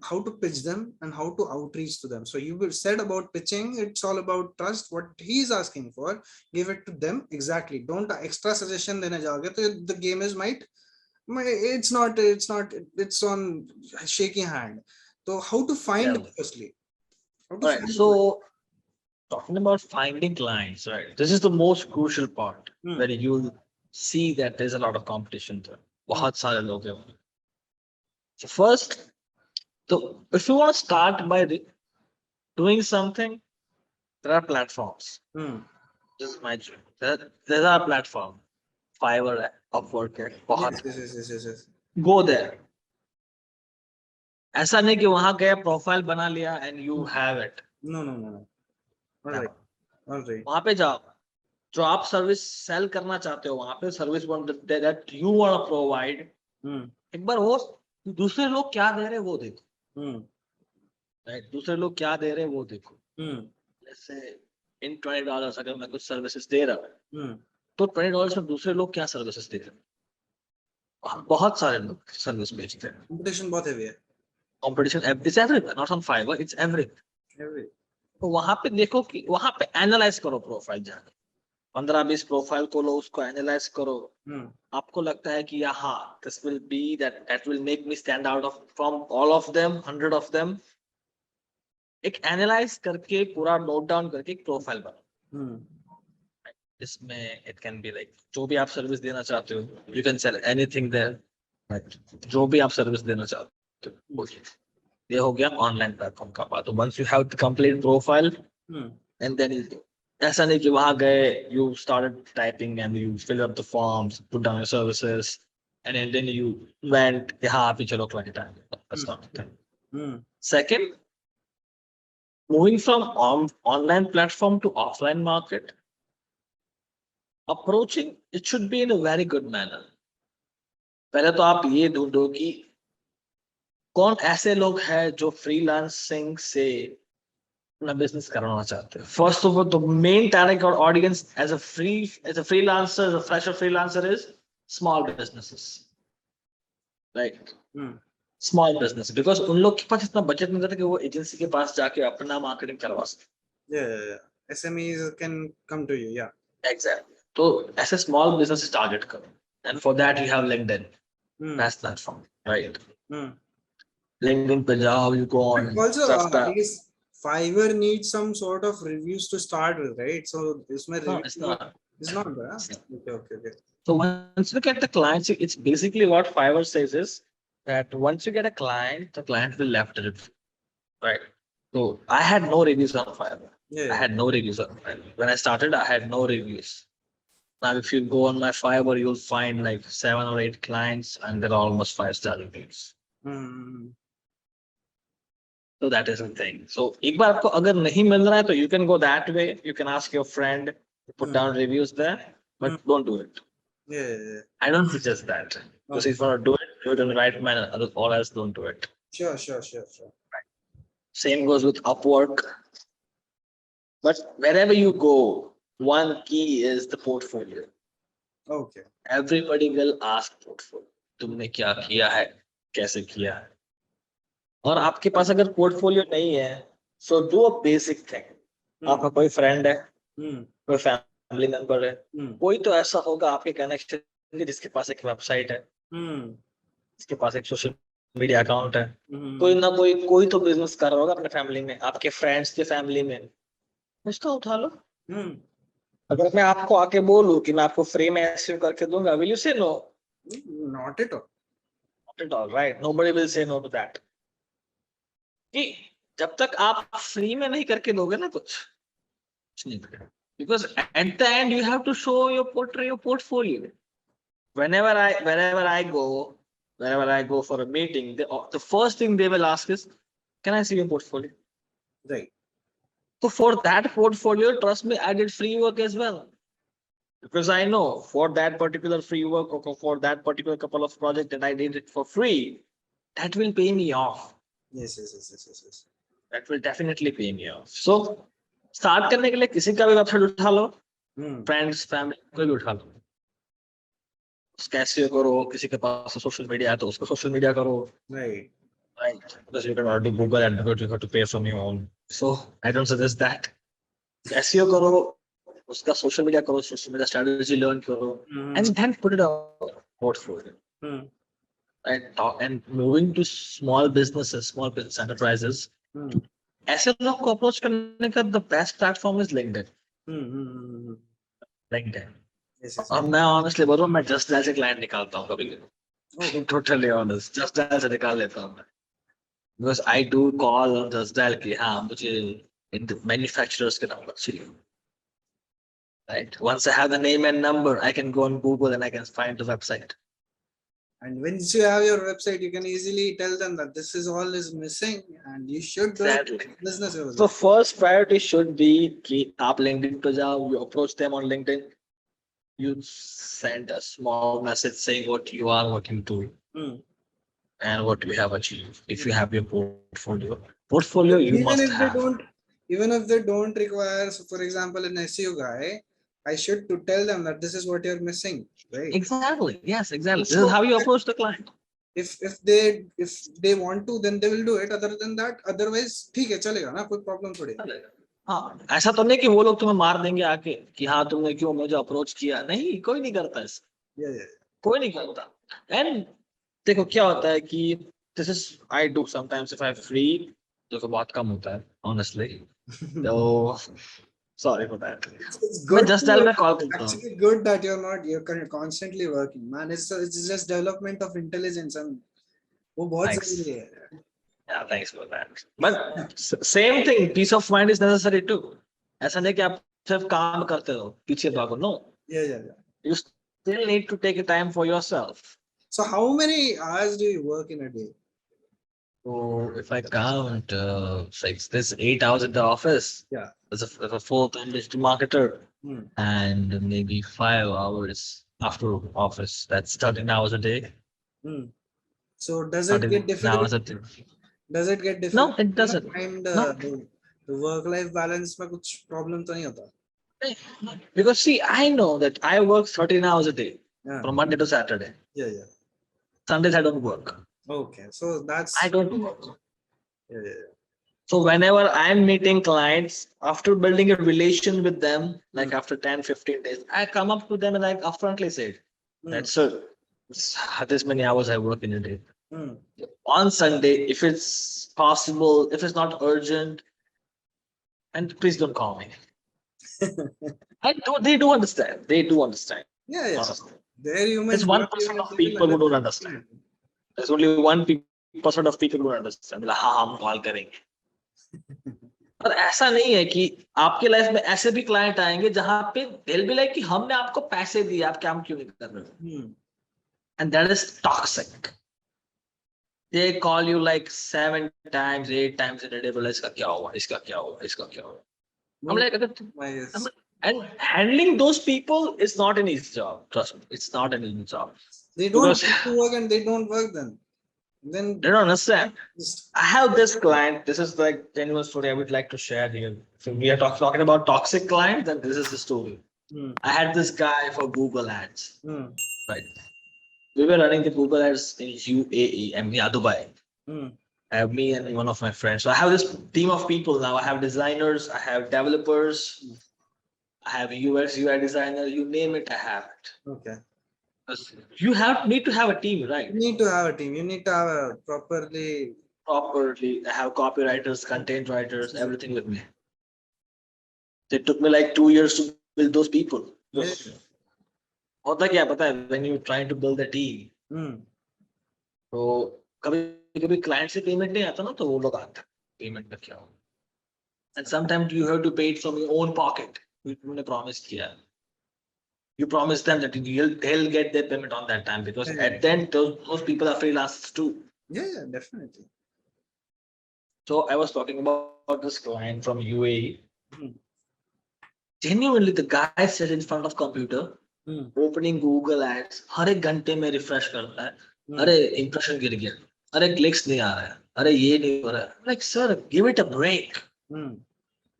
[SPEAKER 1] how to pitch them and how to outreach to them. So you said about pitching, it's all about trust. What he's asking for, give it to them exactly. Don't extra suggestion dene jaoge to the game is it's not it's on shaky hand. So how to find firstly, how to
[SPEAKER 2] All right,
[SPEAKER 1] find
[SPEAKER 2] so talking about finding clients, right? This is the most crucial part where you see that there's a lot of competition there. बहुत सारे लोग हैं. So first, so if you want to start by doing something, there are platforms. This is my dream. There are platforms. Fiverr, Upwork,
[SPEAKER 1] yes.
[SPEAKER 2] go there. ऐसा नहीं कि वहां गया profile बना लिया and you have it.
[SPEAKER 1] No. All right.
[SPEAKER 2] वहां पे जाओ, जो आप सर्विस सेल करना चाहते हो, वहां पे service that you want to provide. एक बार वो दूसरे लोग क्या दे रहे वो देखो. राइट, दूसरे लोग क्या दे रहे वो देखो. जैसे इन $20 अगर मैं कुछ सर्विसेज दे रहा हूँ, तो $20 में दूसरे लोग क्या सर्विसेज दे रहे हैं. बहुत सारे लोग सर्विस बेचते हैं.
[SPEAKER 1] Competition बहुत heavy है.
[SPEAKER 2] Competition it's everywhere, not on Fiverr, it's everywhere.
[SPEAKER 1] Heavy.
[SPEAKER 2] तो वहां पे देखो कि वहां पे एनालाइज करो प्रोफाइल जाके 15-20 प्रोफाइल को लो उसको एनालाइज करो. आपको लगता है कि हाँ this will be that will make me stand out of from all of them 100 of them. एक एनालाइज करके पूरा नोट डाउन करके एक प्रोफाइल बनाओ. इसमें इट कैन बी लाइक जो भी आप सर्विस देना चाहते हो you can sell anything there. जो भी आप सर्विस देना चाहते हो ये हो गया ऑनलाइन प्लेटफॉर्म का बात. Once you have the complete profile and then ऐसा नहीं कि वहां गए you started typing and you fill up the forms put down your services and then you went यहाँ पे चलो क्लाइंट आए. That's not the thing. Second, moving from online platform to offline market, approaching it should be in a very good manner. पहले तो आप ये ढूंढो कि कौन ऐसे लोग हैं जो फ्रीलांसिंग से अपना बिजनेस करना चाहते हैं. First of all the main target audience as a freelancer, a fresher freelancer is small businesses, right? Small business, because उन लोग के पास इतना बजट नहीं रहता कि वो एजेंसी के पास जाके अपना मार्केटिंग करवा सके.
[SPEAKER 1] SMEs can come to you. Yeah.
[SPEAKER 2] Exactly. तो ऐसे स्मॉल बिजनेस टारगेट करो and for that you have LinkedIn best platform, right? LinkedIn पे जाओ, you go on.
[SPEAKER 1] Also, I guess Fiverr needs some sort of reviews to start with, right? So इसमें
[SPEAKER 2] No, it's not.
[SPEAKER 1] It's not there. Okay.
[SPEAKER 2] So once you get the clients, it's basically what Fiverr says is that once you get a client, the client will left it, right? So I had no reviews on Fiverr.
[SPEAKER 1] Yeah.
[SPEAKER 2] I had no reviews on Fiverr. When I started, I had no reviews. Now, if you go on my Fiverr, you'll find like 7 or 8 clients, and they're almost 5-star reviews. So that is the thing. So एक बार आपको अगर नहीं मिल रहा है तो you can go that way. You can ask your friend to put down reviews there, but don't do it.
[SPEAKER 1] Yeah.
[SPEAKER 2] I don't suggest that. Because if you want to do it in the right manner, or else don't do it.
[SPEAKER 1] Sure.
[SPEAKER 2] Same goes with Upwork. But wherever you go, one key is the portfolio.
[SPEAKER 1] Okay.
[SPEAKER 2] Everybody will ask portfolio. तुमने क्या किया है, कैसे किया है. और आपके पास अगर पोर्टफोलियो नहीं है, so do a basic thing. आपका कोई फ्रेंड है, कोई फैमिली मेंबर है, कोई तो ऐसा होगा आपके कनेक्शन में जिसके पास एक वेबसाइट है, जिसके पास एक सोशल मीडिया अकाउंट है, कोई ना कोई तो बिजनेस कर रहा होगा अपने फैमिली में, आपके फ्रेंड्स के फैमिली में, उसका उठा लो. अगर मैं आपको आके बोलूं कि मैं आपको फ्री में एसईओ करके दूंगा, will you say no?
[SPEAKER 1] Not at all.
[SPEAKER 2] Not at all, right? Nobody will say no to that. कि जब तक आप फ्री में नहीं करके दोगे ना कुछ नहीं करेगा. Because at the end you have to show your portfolio. Whenever I go for a meeting, the first thing they will ask is, can I see your portfolio?
[SPEAKER 1] Right.
[SPEAKER 2] So for that portfolio, trust me, I did free work as well. Because I know for that particular free work or for that particular couple of projects that I did it for free, that will pay me off.
[SPEAKER 1] Yes.
[SPEAKER 2] That will definitely pay me off. So start करने के लिए किसी का भी website उठा लो, friends family कोई भी उठा लो, कैसे करो. किसी के पास सोशल मीडिया है तो उसको सोशल मीडिया करो, right? Because you can do Google AdWords, you have to pay from your own. So I don't suggest that. SEO करो, उसका सोशल मीडिया करो, सोशल मीडिया स्ट्रेटजी लर्न करो, and then put it on portfolio. And moving to small business enterprises, ऐसे लोग को approach करने का the best platform is LinkedIn. LinkedIn. और मैं honestly बोल रहा हूँ, मैं just as a client निकालता हूँ कभी-कभी. Totally honest, just as a निकाल लेता हूँ मैं. Because I do call on just dial कि हाँ मुझे manufacturers के नंबर चाहिए. Right. Once I have the name and number, I can go on Google and I can find the website.
[SPEAKER 1] And once you have your website, you can easily tell them that this is all is missing and you should do business.
[SPEAKER 2] So first priority should be कि आप LinkedIn पे जाओ, you approach them on LinkedIn, you send a small message saying what you are working to and what you have achieved. If you have your portfolio you
[SPEAKER 1] even
[SPEAKER 2] must
[SPEAKER 1] if
[SPEAKER 2] have.
[SPEAKER 1] Even if they don't require, so for example, an SEO guy, I should to tell them that this is what you're missing, right?
[SPEAKER 2] Exactly. Yes, exactly. This is
[SPEAKER 1] So
[SPEAKER 2] how you approach the client.
[SPEAKER 1] if they want to, then they will do it. Other than that, otherwise, ठीक है चलेगा ना, कोई problem थोड़ी है.
[SPEAKER 2] हाँ, ऐसा तो नहीं कि वो लोग तुम्हें मार देंगे आके कि हाँ तुमने क्यों मुझे अप्रोच किया. नहीं, कोई नहीं करता ऐसा.
[SPEAKER 1] Yeah, yeah.
[SPEAKER 2] कोई नहीं करता. एंड देखो क्या होता है कि this is I do sometimes if I free, जो कि बहुत कम होता है ऑनेस्टली. तो सॉरी फॉर दैट.
[SPEAKER 1] It's
[SPEAKER 2] मैं
[SPEAKER 1] good.
[SPEAKER 2] जस्ट डायल में कॉल करता हूँ.
[SPEAKER 1] Actually, good that you're constantly working, man. It's just development of intelligence, and वो बहुत
[SPEAKER 2] Thanks.
[SPEAKER 1] जरूरी है.
[SPEAKER 2] Yeah, thanks for that. But same thing, peace of mind is necessary too. ऐसा नहीं कि आप सिर्फ काम करते हो, पीछे भागो. No,
[SPEAKER 1] Yeah, yeah, yeah.
[SPEAKER 2] you still need to take a time for yourself.
[SPEAKER 1] So how many hours do you work in a day?
[SPEAKER 2] So if I count, there's 8 hours at the office.
[SPEAKER 1] Yeah.
[SPEAKER 2] As a full-time digital marketer,
[SPEAKER 1] Hmm.
[SPEAKER 2] and maybe 5 hours after office. That's 13 hours a day.
[SPEAKER 1] Hmm. So does it
[SPEAKER 2] 13
[SPEAKER 1] get difficult?
[SPEAKER 2] hours a day.
[SPEAKER 1] Does it get
[SPEAKER 2] No,
[SPEAKER 1] difficult?
[SPEAKER 2] it doesn't.
[SPEAKER 1] Find
[SPEAKER 2] No.
[SPEAKER 1] the work-life balance में कुछ problem तो नहीं होता?
[SPEAKER 2] Because see, I know that I work 13 hours a day
[SPEAKER 1] Yeah.
[SPEAKER 2] from Monday to Saturday.
[SPEAKER 1] Yeah, yeah.
[SPEAKER 2] Sundays I don't work.
[SPEAKER 1] Okay, so that's
[SPEAKER 2] I don't work.
[SPEAKER 1] yeah, yeah, yeah.
[SPEAKER 2] So whenever I'm meeting clients, after building a relation with them, like after 10, 15 days, I come up to them and I upfrontly say that, sir, this many hours I work in a day.
[SPEAKER 1] Hmm.
[SPEAKER 2] On Sunday, if it's possible, if it's not urgent, and please don't call me. They do understand. They do understand.
[SPEAKER 1] Yeah, yeah.
[SPEAKER 2] Honestly.
[SPEAKER 1] They're humans.
[SPEAKER 2] There's 1% of people who don't understand. There's only 1% of people who don't understand. Like, हाँ हम call करेंगे. और ऐसा नहीं है कि आपके life में ऐसे भी क्लाइंट आएंगे जहां पे दिल भी लाइक कि हमने आपको पैसे दिए, आप काम क्यों नहीं कर रहे हो. And that is toxic. They call you like 7 times 8 times in a day. बोला इसका क्या हुआ, इसका क्या हुआ, इसका क्या हुआ. I'm like, and handling those people is not an easy job. Trust me, it's not an easy job.
[SPEAKER 1] They don't want to work and they don't work then
[SPEAKER 2] They don't understand. I have this client. This is like genuine story I would like to share here. So we are talking about toxic clients, and this is the story. I had this guy for Google Ads. Right. We were running the Google Ads in UAE and Dubai. I have me and one of my friends. So I have this team of people now. I have designers, I have developers, I have a UX UI designer. You name it, I have it.
[SPEAKER 1] Okay.
[SPEAKER 2] You need to have a team, right?
[SPEAKER 1] You need to have a team. You need to have a properly.
[SPEAKER 2] I have copywriters, content writers, everything with me. It took me like 2 years to build those people. होता क्या पता है, when you're trying to build a team, तो कभी client से payment नहीं आता ना, तो वो लोग आते हैं payment का क्या हो. And sometimes you have to pay it from your own pocket. तुमने promise किया. You promise them that they'll get their payment on that time, because at then those people are freelancers too.
[SPEAKER 1] Yeah, definitely.
[SPEAKER 2] So I was talking about this client from UAE. Genuinely, the guy sat in front of computer, opening Google Ads. हर एक घंटे में refresh करता है. अरे impression गिर गया. अरे clicks नहीं आ रहा है. अरे ये नहीं हो रहा है. Like, sir, give it a break.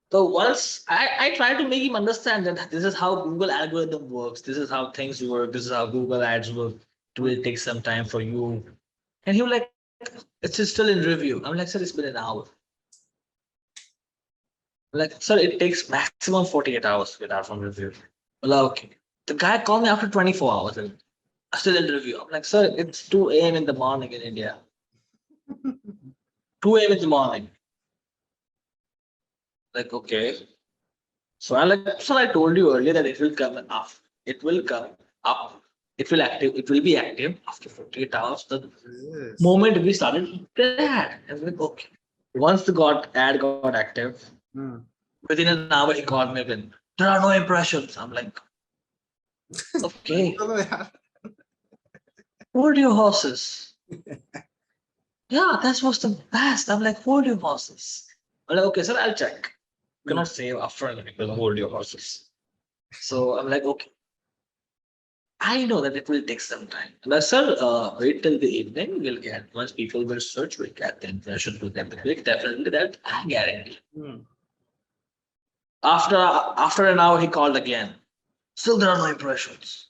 [SPEAKER 2] So once I try to make him understand that this is how Google algorithm works, this is how things work, this is how Google Ads work. It will take some time for you. And he was like, it's still in review. I'm like, sir, it's been an hour. I'm like, sir, it takes maximum 48 hours to get out from review. Well, okay. The guy called me after 24 hours and still in review. I'm like, sir, it's 2 a.m. in the morning in India. 2 a.m. in the morning. Like, okay. So I'm like, so I told you earlier that it will come up. It will come up. It will be active after 48 hours. The moment we started that, I was like, okay. Once the ad got active, within an hour he called me again. There are no impressions. I'm like, okay. Hold your horses. Yeah, that was the best. I'm like, hold your horses. I'm like, okay, sir, I'll check. You cannot say upfront because hold your horses. So I'm like, okay. I know that it will take some time. And I said, wait till the evening, we'll get. Once people will search, we'll get the impression to them. Definitely that, I guarantee. After an hour, he called again. Still, there are no impressions.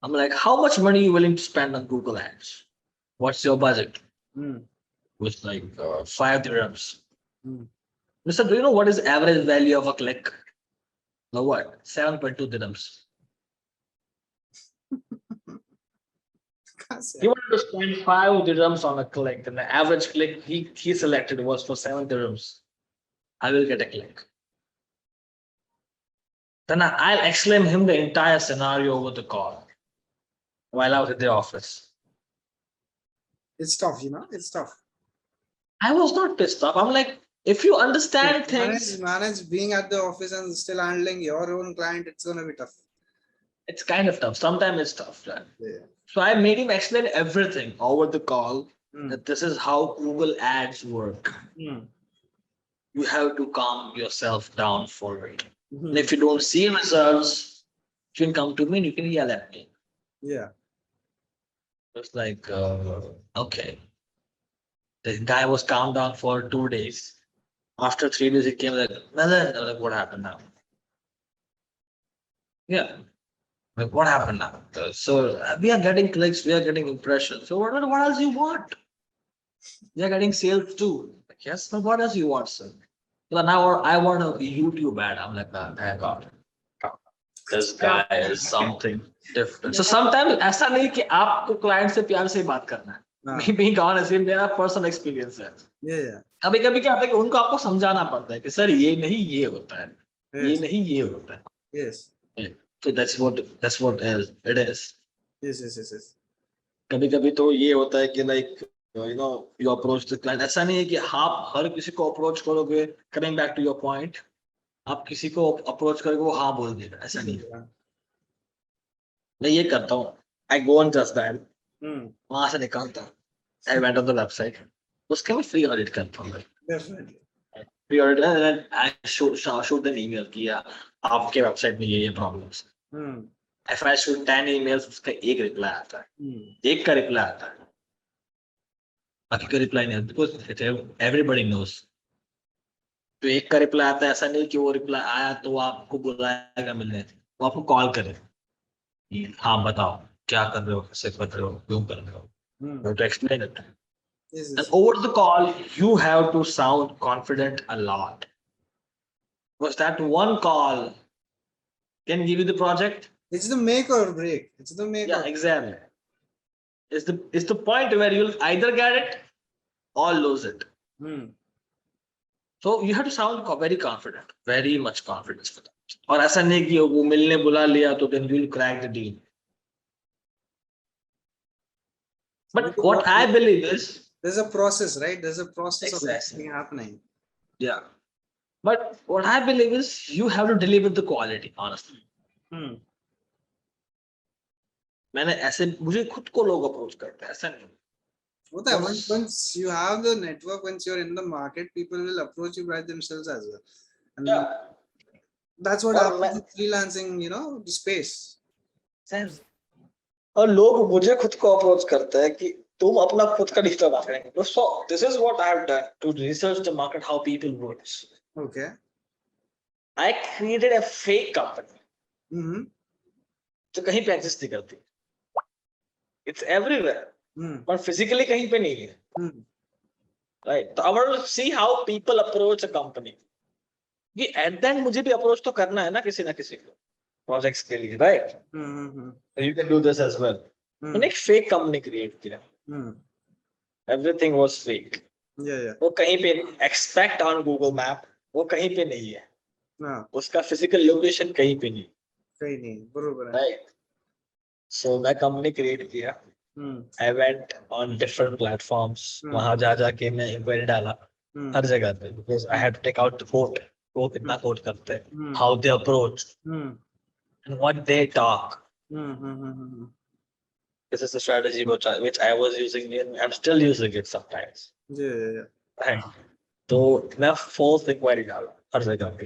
[SPEAKER 2] I'm like, how much money are you willing to spend on Google Ads? What's your budget? With like 5 dirhams. Mister, do you know what is average value of a click? No, what? 7.2 dirhams. He wanted to spend 5 dirhams on a click, and the average click he selected was for 7 dirhams. I will get a click. Then I'll explain him the entire scenario over the call while I was at the office.
[SPEAKER 1] It's tough, you know, it's tough.
[SPEAKER 2] I was not pissed off. I'm like, if you understand things,
[SPEAKER 1] manage being at the office and still handling your own client, it's gonna be tough.
[SPEAKER 2] It's kind of tough. Sometimes it's tough. Right?
[SPEAKER 1] Yeah.
[SPEAKER 2] So I made him explain everything over the call. That this is how Google Ads work. You have to calm yourself down for it. And if you don't see results, you can come to me and you can yell at me.
[SPEAKER 1] Yeah.
[SPEAKER 2] It's like, okay. The guy was calmed down for 2 days. After 3 days, he came like, Milan, like, what happened now? Yeah. Like, what happened now? So we are getting clicks, we are getting impressions. So what else you want? We are getting sales too. Like, yes, but what else you want, sir? Well, now I want a YouTube ad. I'm like, nah, thank God. This guy is something different. So sometimes ऐसा नहीं कि आपको client से प्यार से बात करना है. Me being honest, in their personal experience है.
[SPEAKER 1] Yeah.
[SPEAKER 2] कभी कभी क्या होता है कि उनको आपको समझाना पड़ता है कि सर ये नहीं ये होता है. ये नहीं ये होता है.
[SPEAKER 1] Yes.
[SPEAKER 2] So that's what it is.
[SPEAKER 1] Yes.
[SPEAKER 2] कभी कभी तो ये होता है कि like you approach the client. ऐसा नहीं है कि आप हर किसी को अप्रोच करोगे. Coming back to your point, आप किसी को अप्रोच करोगे वो हाँ बोल देगा. ऐसा नहीं है. मैं ये करता हूँ. I go on just that. वहां से निकालता हूँ. I went on the website. उसके मैं free audit करता हूँ.
[SPEAKER 1] Definitely.
[SPEAKER 2] Free audit and then I shoot an email कि आपके website में ये problems. If I shoot 10 emails, उसका एक reply आता है. एक का reply आता है. बाकी का reply नहीं आता. Because everybody knows. तो एक का reply आता है. ऐसा नहीं कि वो reply आया तो आपको बुलाएगा मिलने. वो आपको call करे. हाँ बताओ क्या कर रहे हो, कैसे कर रहे हो, क्यों कर रहे हो. You have to explain it.
[SPEAKER 1] Yes.
[SPEAKER 2] And over the call, you have to sound confident a lot. Because that one call can give you the project.
[SPEAKER 1] It's the make or break. It's the make.
[SPEAKER 2] Yeah, exactly. It's the point where you'll either get it or lose it. So you have to sound very confident, very much confidence for that. और ऐसा नहीं कि वो मिलने बुला लिया तो then you'll crack the deal. But what I believe is
[SPEAKER 1] there's a process, right? There's a process
[SPEAKER 2] exactly.
[SPEAKER 1] of everything happening.
[SPEAKER 2] Yeah. But what I believe is you have to deliver the quality, honestly. मैंने ऐसे मुझे खुद को लोग approach करते हैं ऐसा नहीं
[SPEAKER 1] होता है. Once you have the network, once you're in the market, people will approach you by themselves as well. And that's what happens with freelancing, you know, the space.
[SPEAKER 2] और लोग मुझे खुद को अप्रोच करते हैं कि तुम अपना खुद का digital marketing. So this is what I have done to research the market, how people work.
[SPEAKER 1] Okay.
[SPEAKER 2] I created a fake company. जो कहीं पे एग्जिस्ट नहीं करती. It's everywhere. But physically कहीं पे नहीं है. Right. तो I want to see how people approach a company. कि at the end मुझे भी approach तो करना है ना किसी को projects के लिए, right? So you can do this as well. मैंने एक fake company create किया. Everything was fake.
[SPEAKER 1] Yeah.
[SPEAKER 2] वो कहीं पे expect on Google Map वो कहीं पे नहीं है. उसका physical location कहीं पे नहीं.
[SPEAKER 1] कहीं नहीं, बरोबर है.
[SPEAKER 2] Right. So मैं company create किया. I went on different platforms. वहाँ जा के मैं inquiry डाला हर जगह पे because I had to take out the quote. वो कितना quote करते हैं, how they approach, and what they talk. This is the strategy which I was using and I'm still using it sometimes.
[SPEAKER 1] Yeah.
[SPEAKER 2] Right. तो मैं false inquiry डाला हर जगह पे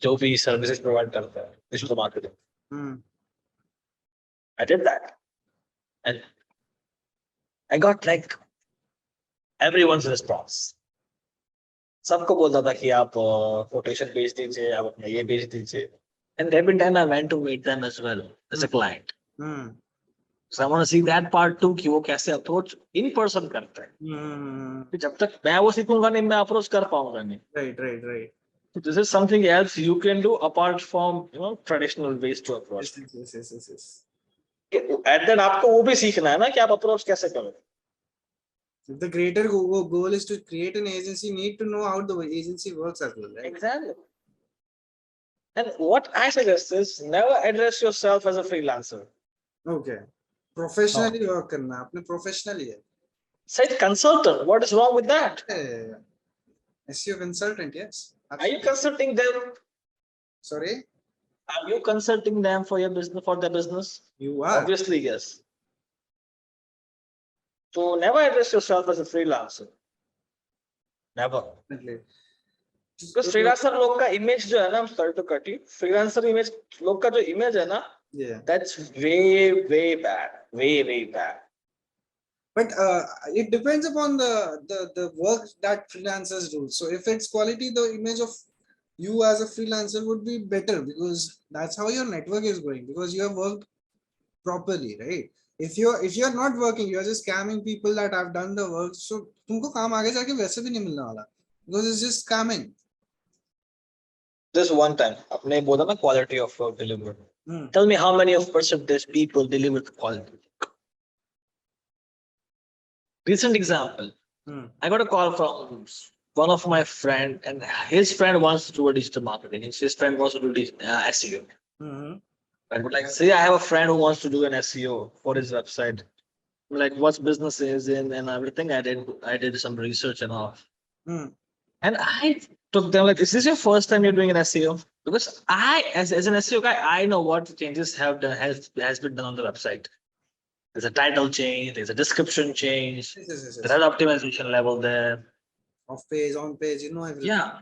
[SPEAKER 2] जो भी services provide करता है digital marketing. I did that and I got like everyone's response. सबको बोलता था कि आप quotation भेज दीजिए, आप अपना ये भेज दीजिए. And every time I went to meet them as well as a client. So I want to see that part too कि वो कैसे approach in person करते हैं. कि जब तक मैं वो सीखूंगा नहीं मैं approach कर पाऊंगा नहीं.
[SPEAKER 1] Right.
[SPEAKER 2] So this is something else you can do apart from traditional ways to approach.
[SPEAKER 1] Yes.
[SPEAKER 2] And then आपको वो भी सीखना है ना कि आप approach कैसे करें.
[SPEAKER 1] The greater goal is to create an agency, you need to know how the agency works as well, right?
[SPEAKER 2] Exactly. And what I suggest is never address yourself as a freelancer.
[SPEAKER 1] Okay. Professionally work करना आपने professionally है.
[SPEAKER 2] Say consultant. What is wrong with that?
[SPEAKER 1] Yeah. SEO consultant, yes.
[SPEAKER 2] Are you consulting them?
[SPEAKER 1] Sorry?
[SPEAKER 2] Are you consulting them for your business, for their business?
[SPEAKER 1] You are.
[SPEAKER 2] Obviously, yes. So never address yourself as a freelancer. Never.
[SPEAKER 1] Definitely.
[SPEAKER 2] Because freelancer लोग का image जो है ना, I'm sorry to cut you. Freelancer image लोग का जो image है ना,
[SPEAKER 1] yeah,
[SPEAKER 2] that's way bad, way bad.
[SPEAKER 1] But it depends upon the work that freelancers do. So if it's quality, the image of you as a freelancer would be better because that's how your network is going because you have worked properly, right? If you're not working, you're just scamming people that have done the work. So तुमको काम आगे जाके वैसे भी नहीं मिलने वाला because it's just scamming.
[SPEAKER 2] This one time, आपने बोला ना quality of work delivered. Tell me how many of percentage people deliver quality. Recent example, I got a call from one of my friend, and his friend wants to do a digital marketing. His friend wants to do SEO. I would like say I have a friend who wants to do an SEO for his website. Like what business is in and everything. I did some research and all. And I took them like, is this your first time you're doing an SEO? Because I, as an SEO guy, I know what changes have done has been done on the website. There's a title change, there's a description change,
[SPEAKER 1] Yes.
[SPEAKER 2] there's an optimization level there.
[SPEAKER 1] Off page, on page, you know everything.
[SPEAKER 2] Yeah.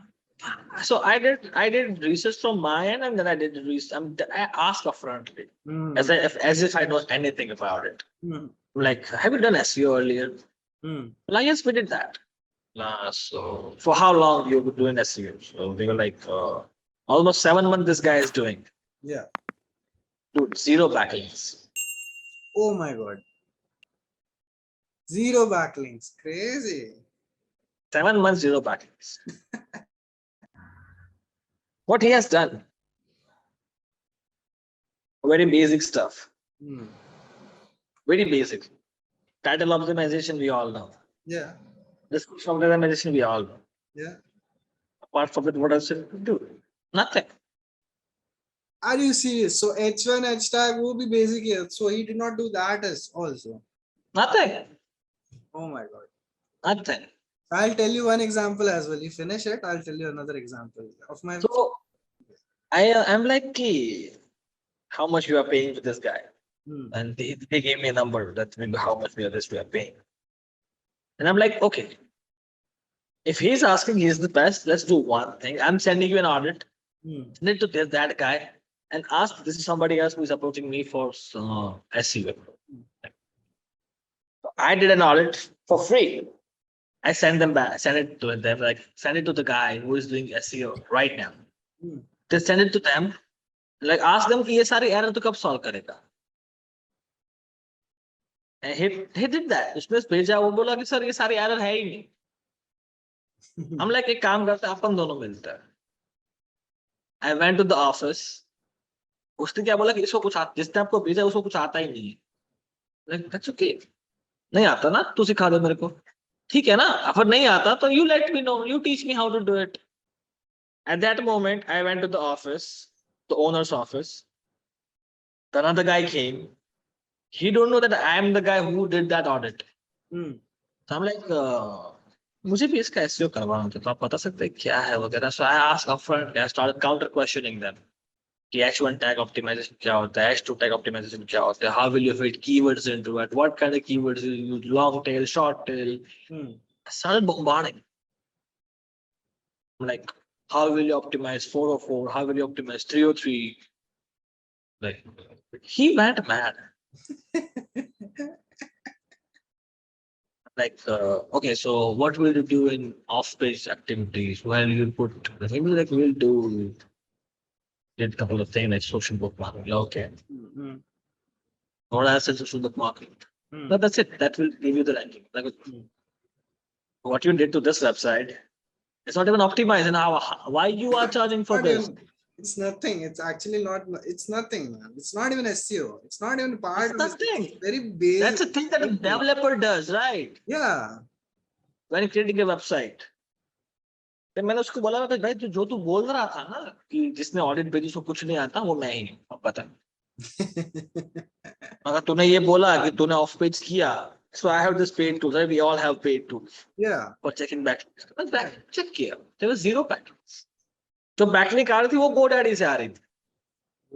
[SPEAKER 2] So I did research from my end, and then I did research. I asked upfrontly, as if I know anything about it. Like, have you done SEO earlier? Like, yes, we did that. So for how long you were doing SEO? So they were like, almost 7 months. This guy is doing.
[SPEAKER 1] Yeah.
[SPEAKER 2] Dude, 0 backlinks.
[SPEAKER 1] Oh my god. 0 backlinks. Crazy.
[SPEAKER 2] 7 months, 0 backlinks. What he has done? Very basic stuff. Very basic. Title optimization, we all know.
[SPEAKER 1] Yeah.
[SPEAKER 2] Description optimization, we all know.
[SPEAKER 1] Yeah.
[SPEAKER 2] Apart from it, what else did he do? Nothing.
[SPEAKER 1] Are you serious? So H1 hashtag will be basic here. So he did not do that as also.
[SPEAKER 2] Nothing.
[SPEAKER 1] Oh my god.
[SPEAKER 2] Nothing.
[SPEAKER 1] I'll tell you one example as well. You finish it, I'll tell you another example of my.
[SPEAKER 2] So I'm like, hey, how much you are paying to this guy? And they gave me a number that how much we are paying. And I'm like, okay. If he's asking he's the best, let's do one thing. I'm sending you an audit. Send it to that guy and ask this is somebody else who is approaching me for SEO. I did an audit for free. I send them back, send it to them, like send it to the guy who is doing SEO right now. They send it to them, like ask them कि ये सारी error तो कब solve करेगा? And he did that. उसने भेजा वो बोला कि सर ये सारी error है ही नहीं. हम like एक काम करते हैं अपन दोनों मिलते हैं. I went to the office. उसने क्या बोला कि इसको कुछ जिसने आपको भेजा उसको कुछ आता ही नहीं है. Like that's okay. नहीं आता ना तू सिखा दे मेरे को. ठीक है ना अगर नहीं आता तो you let me know, you teach me how to do it. At that moment I went to the office, the owner's office. Another guy came. He don't know that I am the guy who did that audit. So I'm like, मुझे भी इसका SEO करवाना था तो आप बता सकते हैं क्या है वगैरह. So I asked upfront, I started counter questioning them. कि H1 tag optimization क्या होता है, H2 tag optimization क्या होता है, how will you fit keywords into it, what kind of keywords you use, long tail, short tail. I started bombarding. I'm like, how will you optimize 404, how will you optimize 303? Like, he went mad. Like, okay, so what will you do in off-page activities? Well, you put, like, we'll do did a couple of things like social book marketing. Okay.
[SPEAKER 1] Mm-hmm.
[SPEAKER 2] Not as a social book marketing. But that's it. That will give you the ranking. Like what you did to this website, it's not even optimized. And how why you are charging for
[SPEAKER 1] Not
[SPEAKER 2] this?
[SPEAKER 1] even, it's nothing. It's actually not, it's nothing, man. It's not even SEO. It's not even part
[SPEAKER 2] It's
[SPEAKER 1] of it. It's
[SPEAKER 2] nothing.
[SPEAKER 1] very basic.
[SPEAKER 2] That's a thing that a developer does, right?
[SPEAKER 1] Yeah.
[SPEAKER 2] When you're creating a website. तो मैंने उसको बोला था भाई जो तू बोल रहा था ना कि जिसने ऑडिट भेजी उसको कुछ नहीं आता वो मैं ही हूँ अब पता अगर तूने ये बोला कि तूने ऑफ पेज किया so I have this paid tools right? We all have paid tools
[SPEAKER 1] Yeah.
[SPEAKER 2] for checking backlinks बस back check किया there was zero backlinks जो बैकलिंक आ रही थी वो GoDaddy से आ रही थी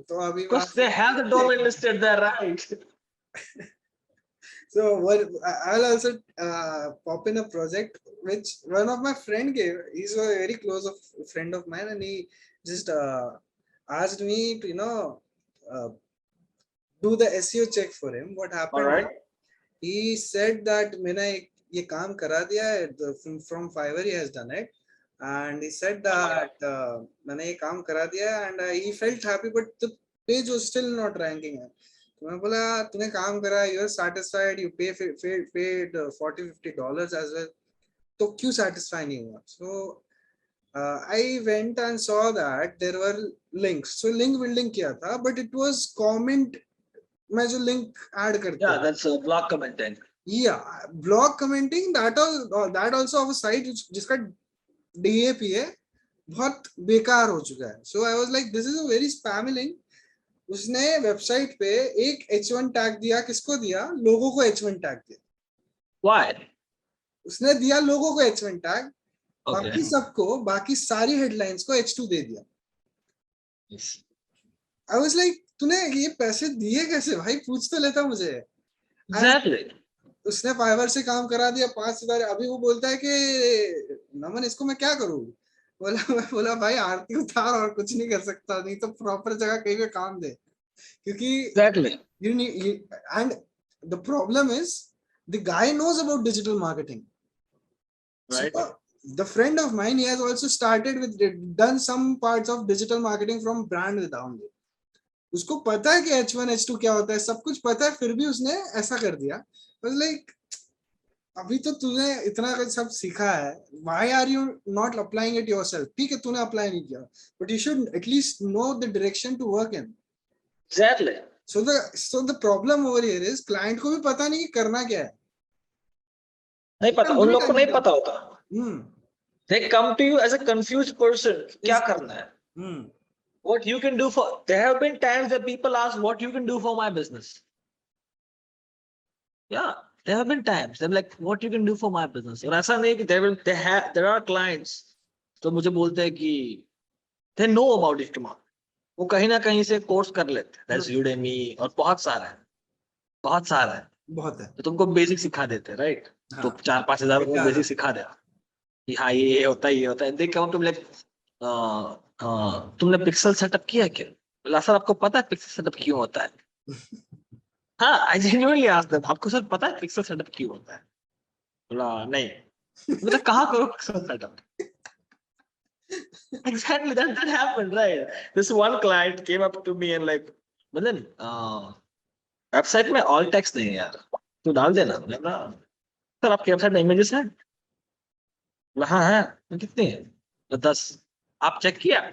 [SPEAKER 1] तो अभी
[SPEAKER 2] because they have the domain listed there right.
[SPEAKER 1] So what I'll also pop in a project which one of my friend gave. He's a very close friend of mine, and he just asked me to do the SEO check for him. What happened?
[SPEAKER 2] All right.
[SPEAKER 1] He said that मैंने ये काम करा दिया है from Fiverr he has done it, and he said that मैंने ये काम करा दिया है and he felt happy, but the page was still not ranking. तो मैं बोला तूने काम करा, you are satisfied, you paid $40-50 as well, तो क्यों satisfy नहीं हुआ? So I went and saw that there were links. So link building किया था, but it was comment में जो link add करते
[SPEAKER 2] Yeah, that's a block commenting.
[SPEAKER 1] Yeah, block commenting that also of a site जिसका DAP है बहुत बेकार हो चुका है. So I was like, this is a very spammy link. उसने वेबसाइट पे एक H1 टैग दिया, किसको दिया? लोगों को H1 टैग दिया.
[SPEAKER 2] Why?
[SPEAKER 1] उसने दिया लोगों को H1 टैग,
[SPEAKER 2] Okay.
[SPEAKER 1] बाकी सबको, बाकी सारी हेडलाइंस को H2 दे दिया.
[SPEAKER 2] Yes.
[SPEAKER 1] I was like, तूने ये पैसे दिए कैसे भाई? पूछ तो लेता मुझे.
[SPEAKER 2] Exactly.
[SPEAKER 1] उसने फाइवर से काम करा दिया 5 सितारे. अभी वो बोलता है कि नमन इसको मैं क्या करूं? बोला भाई आरती उतार और कुछ नहीं कर सकता, नहीं तो प्रॉपर जगह कहीं पे काम दे, क्योंकि
[SPEAKER 2] Exactly.
[SPEAKER 1] and the problem is the guy knows about digital marketing,
[SPEAKER 2] right?
[SPEAKER 1] So, the friend of mine, he has also started with done some parts of digital marketing from brand without it. उसको पता है कि H1 H2 क्या होता है, सब कुछ पता है, फिर भी उसने ऐसा कर दिया. was like, अभी तो तूने इतना सब सीखा है, why are you not applying it yourself? ठीक है तूने अप्लाई नहीं किया, but you should at least know the direction to work in.
[SPEAKER 2] Exactly.
[SPEAKER 1] So the problem over here is client को भी पता नहीं कि करना क्या है.
[SPEAKER 2] नहीं पता, उन लोग को नहीं पता होता. They come to you as a confused person. क्या करना है? What you can do for? There have been times that people ask what you can do for my business. Yeah. There have been times they're like, what you can do for my business. और ऐसा नहीं कि there are clients तो मुझे बोलते हैं कि they know about digital marketing. वो कहीं ना कहीं से कोर्स कर लेते हैं. There's Udemy और बहुत सारा है. बहुत है. तो तुमको बेसिक सिखा देते हैं, राइट? तो 4-5 हज़ार को बेसिक सिखा दे कि हाँ ये होता है, ये होता है. देख तुम लाइक तुमने पिक्सल सेटअप किया क्या? बोला सर आपको पता है पिक्सल सेटअप क्यों होता है? हाँ, आई जेन्युइनली आस्क्ड देम, आपको सर पता है पिक्सल सेटअप क्यों होता है? बोला नहीं. बोला कहाँ करो pixel setup? Exactly, that happened, right? This one client came up to me and like, Milan, website में ऑल टेक्स्ट नहीं है यार, तू डाल देना. बोला सर आपकी वेबसाइट में इमेजेस हैं? बोला हाँ है. कितनी है? 10. आप चेक किया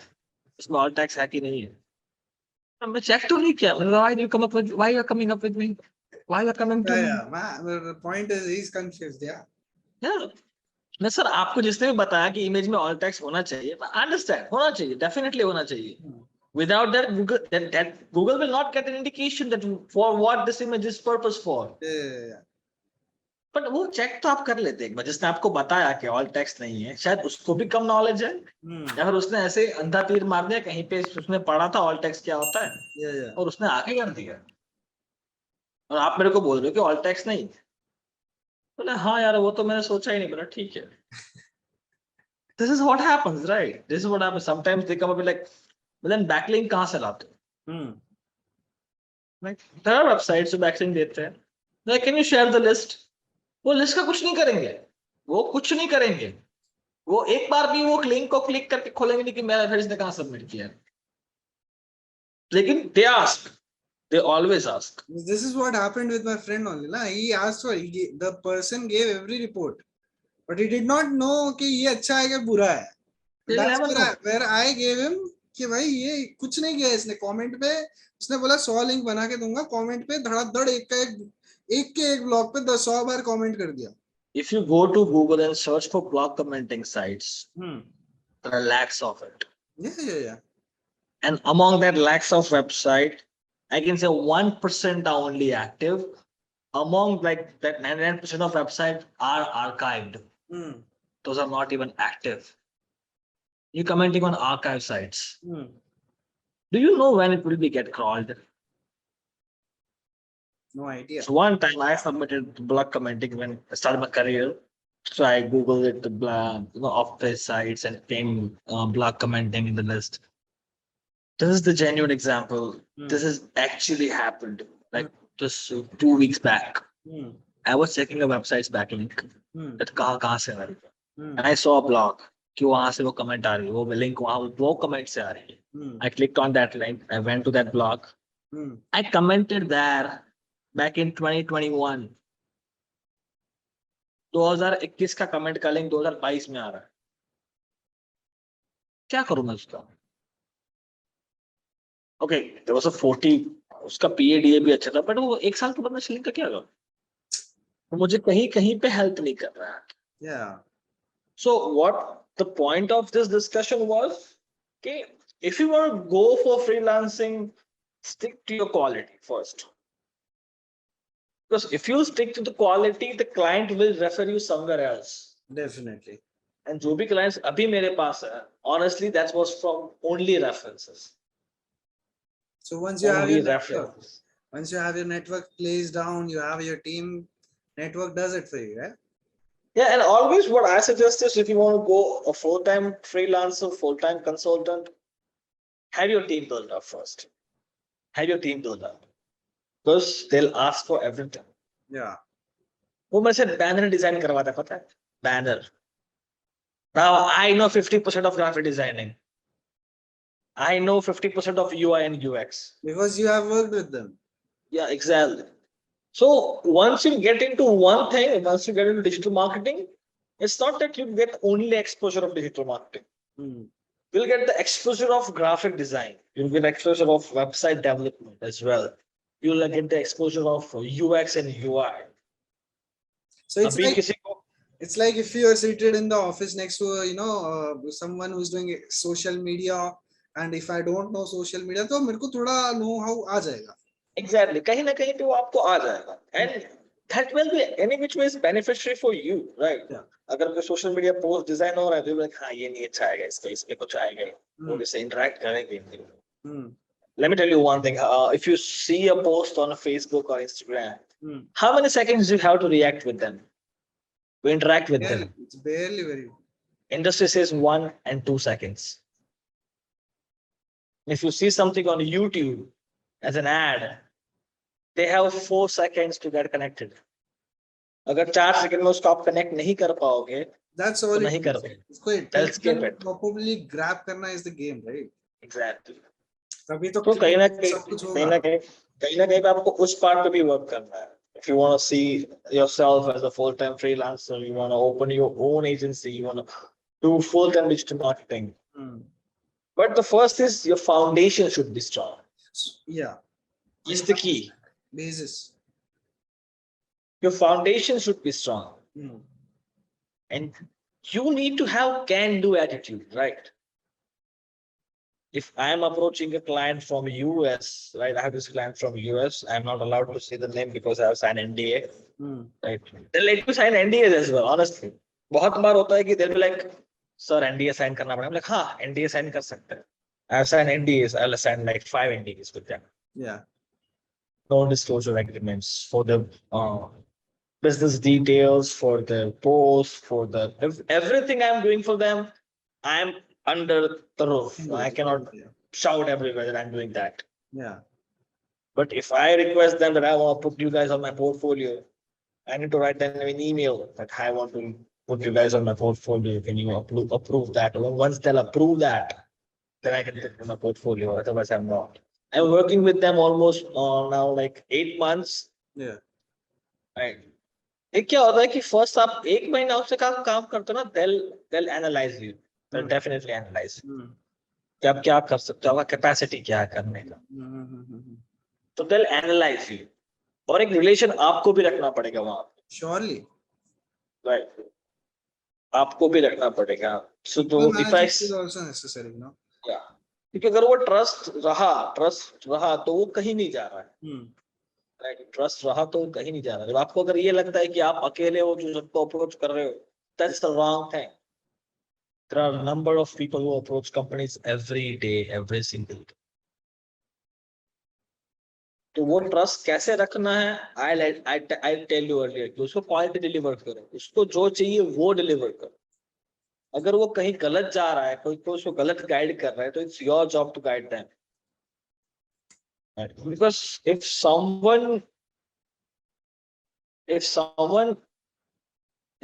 [SPEAKER 2] उसमें ऑल टेक्स्ट है कि नहीं है? मैं चेक तो नहीं किया. Why you come up with? Why you are coming up with me? Why you are coming to me?
[SPEAKER 1] The point is he's confused.
[SPEAKER 2] Yeah. मैं सर आपको जिसने भी बताया कि इमेज में ऑल टेक्स्ट होना चाहिए, अंडरस्टैंड होना चाहिए, डेफिनेटली होना चाहिए. Without that, Google will not get an indication that for what this image is purpose for. But वो चेक तो आप कर लेते हैं. जिसने आपको बताया कि ऑल टेक्स्ट नहीं है, शायद उसको भी कम नॉलेज है, या फिर उसने ऐसे अंधा तीर मार दिया, कहीं पे उसने पढ़ा था ऑल टेक्स्ट क्या होता है और उसने आगे कर दिया. और आप मेरे को बोल रहे हो कि ऑल टेक्स्ट नहीं. बोले हाँ यार वो तो मैंने सोचा ही नहीं. बोला ठीक है. This is what happens, right? This is what happens. Sometimes they come up with like, but then backlink कहाँ से लाते हो? Like there are websites जो backlink देते हैं. Like can you share the list? वो लिस्ट का कुछ नहीं करेंगे. वो कुछ नहीं करेंगे. वो एक बार भी वो लिंक को क्लिक करके खोलेंगे नहीं कि मेरा फिर इसने कहाँ सबमिट किया. Lekin they ask. They always ask.
[SPEAKER 1] This is what happened with my friend only. Na? He asked for, the person gave every report, but he did not know कि ये अच्छा है क्या बुरा है.
[SPEAKER 2] They'll
[SPEAKER 1] That's
[SPEAKER 2] never know.
[SPEAKER 1] where I gave him कि भाई ये कुछ नहीं किया इसने. कमेंट पे उसने बोला 100 लिंक बना के दूंगा. कमेंट पे धड़ाधड़ एक के एक ब्लॉग पे 100 बार कमेंट कर दिया.
[SPEAKER 2] If you go to Google and search for blog commenting sites, there are lakhs of it.
[SPEAKER 1] Yeah.
[SPEAKER 2] And among that lakhs of website, I can say 1% are only active. Among like that 99% of websites are archived. Those are not even active. You commenting on archive sites. Do you know when it will be get crawled?
[SPEAKER 1] No idea.
[SPEAKER 2] So one time I submitted blog commenting when I started my career. So I Googled it, the blog, office sites, and it came blog commenting in the list. This is the genuine example. This has actually happened like just 2 weeks back. I was checking a website's backlink. That कहाँ से आ रही है. And I saw a blog कि वहाँ से वो comment आ रही है. वो link वो comment से आ रही है. I clicked on that link. I went to that blog. I commented there back in 2021. 2021 का कमेंट का लिंक 2022 में आ रहा है. क्या करूं मैं उसका? ओके, देयर वाज अ 40, उसका पीएडीए भी अच्छा था, बट वो एक साल के बाद मैं लिंक का क्या करूं? तो मुझे कहीं कहीं पे हेल्प नहीं कर रहा है.
[SPEAKER 1] Yeah.
[SPEAKER 2] So what the point of this discussion was, okay, if you want to go for freelancing, stick to your quality first. Because if you stick to the quality, the client will refer you somewhere else.
[SPEAKER 1] Definitely.
[SPEAKER 2] And जो भी clients अभी मेरे पास है, honestly, that was from only references.
[SPEAKER 1] So once you have
[SPEAKER 2] Only
[SPEAKER 1] your network,
[SPEAKER 2] references.
[SPEAKER 1] once you have your network placed down, you have your team, network does it for you, right?
[SPEAKER 2] Yeah, and always what I suggest is if you want to go a full-time freelancer, full-time consultant, have your team built up first. Have your team built up. Because they'll ask for everything.
[SPEAKER 1] Yeah.
[SPEAKER 2] वो मेरे से banner design करवाता है, पता है? Banner. Now I know 50% of graphic designing. I know 50% of UI and UX.
[SPEAKER 1] Because you have worked with them.
[SPEAKER 2] Yeah, exactly. So once you get into one thing, once you get into digital marketing, it's not that you get only exposure of digital marketing. You'll get the exposure of graphic design. You'll get exposure of website development as well. You'll get the exposure of UX and UI.
[SPEAKER 1] So it's like if you are seated in the office next to someone who's doing social media, and if I don't know social media, तो मेरे को थोड़ा know how आ जाएगा.
[SPEAKER 2] Exactly. कहीं ना कहीं पे वो आपको आ जाएगा. And that will be any which way is beneficiary for you, right?
[SPEAKER 1] Yeah.
[SPEAKER 2] अगर कोई सोशल मीडिया पोस्ट डिजाइन हो रहा है तो like हाँ ये नहीं अच्छा आएगा, इसके कुछ आएगा, वो इससे इंटरेक्ट करेंगे. Let me tell you one thing. If you see a post on Facebook or Instagram, how many seconds do you have to react with them? To interact with them?
[SPEAKER 1] It's barely very.
[SPEAKER 2] Industry says 1 and 2 seconds. If you see something on YouTube as an ad, they have 4 seconds to get connected. अगर 4 second में उसको आप connect नहीं कर पाओगे,
[SPEAKER 1] that's all.
[SPEAKER 2] तो नहीं कर पाओगे.
[SPEAKER 1] They'll skip it. Probably grab करना is the game, right?
[SPEAKER 2] Exactly.
[SPEAKER 1] तभी तो
[SPEAKER 2] कहीं ना कहीं पे आपको उस पार्ट पे भी वर्क करना है. If you want to see yourself as a full-time freelancer, you want to open your own agency, you want to do full-time digital marketing. But the first is your foundation should be strong.
[SPEAKER 1] Yeah.
[SPEAKER 2] It's the key.
[SPEAKER 1] Basis.
[SPEAKER 2] Your foundation should be strong. And you need to have can-do attitude, right? If I am approaching a client from US, right? I have this client from US. I'm not allowed to say the name because I have signed NDA. Right? They let me sign NDAs as well, honestly. बहुत बार होता है कि they'll be like, sir, NDA sign करना पड़ेगा. I'm like, हाँ, NDA sign कर सकते हैं. I've signed NDAs. I'll sign like 5 NDAs with them.
[SPEAKER 1] Yeah.
[SPEAKER 2] No disclosure agreements for the business details, for the post, for the everything I'm doing for them. I'm under the roof. I cannot shout everywhere that I'm doing that.
[SPEAKER 1] Yeah.
[SPEAKER 2] But if I request them that I want to put you guys on my portfolio, I need to write them an email that I want to put you guys on my portfolio. Can you approve that? Once they'll approve that, then I can put it on my portfolio. Otherwise, I'm not. I'm working with them almost now like 8 months.
[SPEAKER 1] Yeah.
[SPEAKER 2] Right. एक क्या होता है कि first आप एक महीना उससे काम करते हो ना, they'll analyze you, they'll definitely analyze कि आप क्या कर सकते हो, आपका कैपेसिटी क्या है करने का, तो they'll analyze you, और एक रिलेशन आपको भी रखना पड़ेगा वहां पे,
[SPEAKER 1] Surely.
[SPEAKER 2] राइट, आपको भी रखना पड़ेगा. सो तो
[SPEAKER 1] People
[SPEAKER 2] if I,
[SPEAKER 1] management is also necessary, you know.
[SPEAKER 2] क्योंकि अगर वो ट्रस्ट रहा तो वो कहीं नहीं जा रहा है, राइट, ट्रस्ट रहा तो वो कहीं नहीं जा रहा है. जब आपको अगर ये लगता है कि आप अकेले हो जो सबको अप्रोच कर रहे हो, that's the wrong thing. There are a number of people who approach companies every day, every single day. तो वो ट्रस्ट कैसे रखना है, आई टेल यू अर्लियर कि उसको क्वालिटी डिलीवर करो, उसको जो चाहिए वो डिलीवर करो. अगर वो कहीं गलत जा रहा है, कोई उसको गलत गाइड कर रहा है, तो it's your job to guide them. Because if someone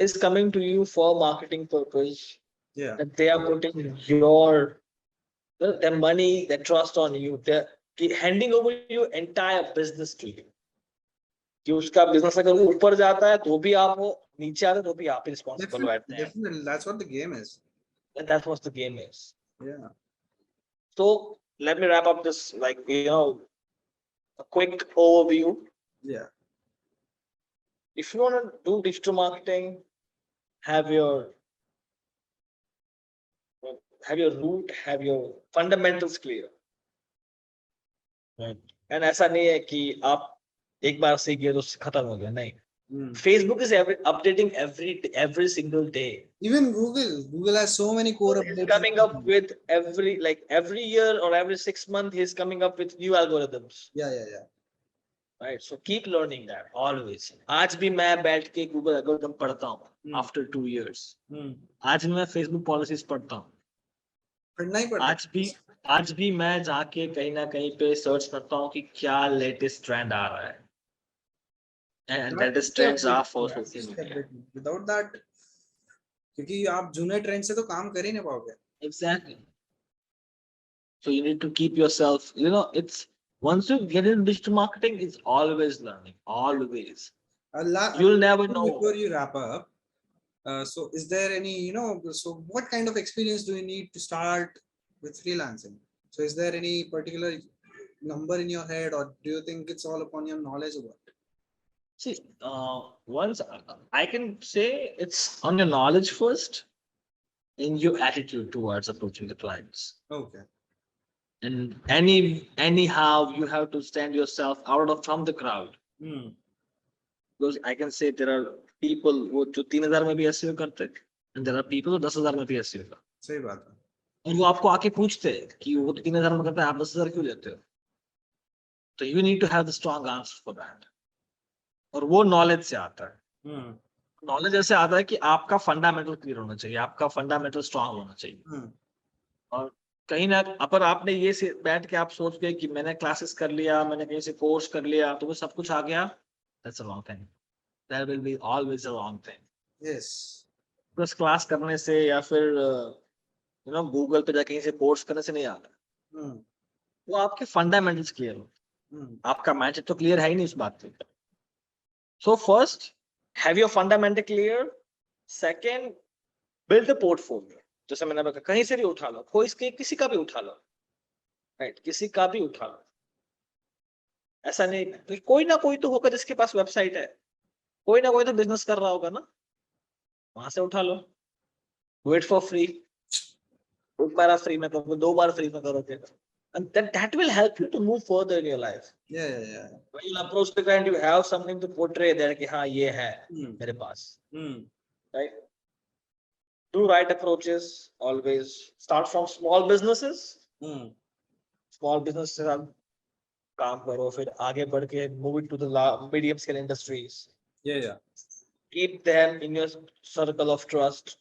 [SPEAKER 2] is coming to you for marketing purpose,
[SPEAKER 1] Yeah.
[SPEAKER 2] that they are putting their money, their trust on you, they're handing over your entire business to you. कि उसका business अगर वो ऊपर जाता है तो भी आप हो, नीचे आता है तो भी आप रिस्पॉन्सिबल हो at the end.
[SPEAKER 1] Definitely, that's what the game is.
[SPEAKER 2] And that's what the game is.
[SPEAKER 1] Yeah.
[SPEAKER 2] So let me wrap up this, like, a quick overview.
[SPEAKER 1] Yeah.
[SPEAKER 2] If you want to do digital marketing, have your root, have your fundamentals clear. Right. And ऐसा नहीं है कि आप एक बार सीख गए तो खत्म हो गया, नहीं. Facebook is updating every single day.
[SPEAKER 1] Even Google has so many core
[SPEAKER 2] He's
[SPEAKER 1] updates.
[SPEAKER 2] coming up with every year or every 6 months, he's coming up with new algorithms.
[SPEAKER 1] Yeah.
[SPEAKER 2] Right, so keep learning that always. आज भी मैं बैठ के Google algorithm पढ़ता हूँ after 2 years. आज भी मैं Facebook policies पढ़ता हूँ.
[SPEAKER 1] पढ़ना ही पड़ता है.
[SPEAKER 2] आज भी मैं जाके कहीं ना कहीं पे सर्च करता हूँ कि क्या लेटेस्ट ट्रेंड आ रहा है. And latest trends are for social media.
[SPEAKER 1] Without that, क्योंकि आप जूने ट्रेंड से तो काम कर ही नहीं पाओगे.
[SPEAKER 2] Exactly. So you need to keep yourself, it's once you get into digital marketing, it's always learning, always. You'll never know.
[SPEAKER 1] Before you wrap up, so is there any, so what kind of experience do you need to start with freelancing? So is there any particular number in your head, or do you think it's all upon your knowledge of what?
[SPEAKER 2] See, once I can say it's on your knowledge first, in your attitude towards approaching the clients.
[SPEAKER 1] Okay.
[SPEAKER 2] And anyhow you have to stand yourself out from the crowd. Because I can say there are people who जो 3,000 में भी SEO करते हैं, and there are people who 10,000 में भी SEO करते हैं.
[SPEAKER 1] सही बात है.
[SPEAKER 2] और वो आपको आके पूछते हैं कि वो 3,000 में करता है, आप 10,000 क्यों लेते हो? तो you need to have the strong answer for that. और वो नॉलेज से आता है. नॉलेज ऐसे आता है कि आपका फंडामेंटल क्लियर होना चाहिए, आपका फंडामेंटल स्ट्रांग होना चाहिए. और कहीं ना अपर आपने ये से बैठ के आप सोच गए कि मैंने क्लासेस कर लिया, मैंने कहीं से कोर्स कर लिया तो वो सब कुछ आ गया, that's a wrong thing. That will be always a wrong thing.
[SPEAKER 1] Yes.
[SPEAKER 2] बस क्लास करने से या फिर गूगल पे जाके कहीं से कोर्स करने से नहीं आता. वो आपके फंडामेंटल्स क्लियर हो, आपका माइंडसेट तो क्लियर है ही नहीं इस बात पे. So first, have your fundamental clear. Second, build the portfolio. जैसे मैंने बताया, कहीं से भी उठा लो, किसी का भी उठा लो, राइट, किसी का भी उठा लो. ऐसा नहीं, कोई ना कोई तो होगा जिसके पास वेबसाइट है, कोई ना कोई तो बिजनेस कर रहा होगा ना, वहां से उठा लो. Wait for free. एक बार फ्री में करोगे, 2 बार फ्री में करोगे, and that will help you to move further in your life.
[SPEAKER 1] Yeah.
[SPEAKER 2] When you approach the client, you have something to portray there कि हाँ ये है मेरे पास, right? Do right approaches. Always start from small businesses. Small businesses आप काम करो, फिर आगे बढ़ के move it to the medium scale industries.
[SPEAKER 1] Yeah.
[SPEAKER 2] Keep them in your circle of trust.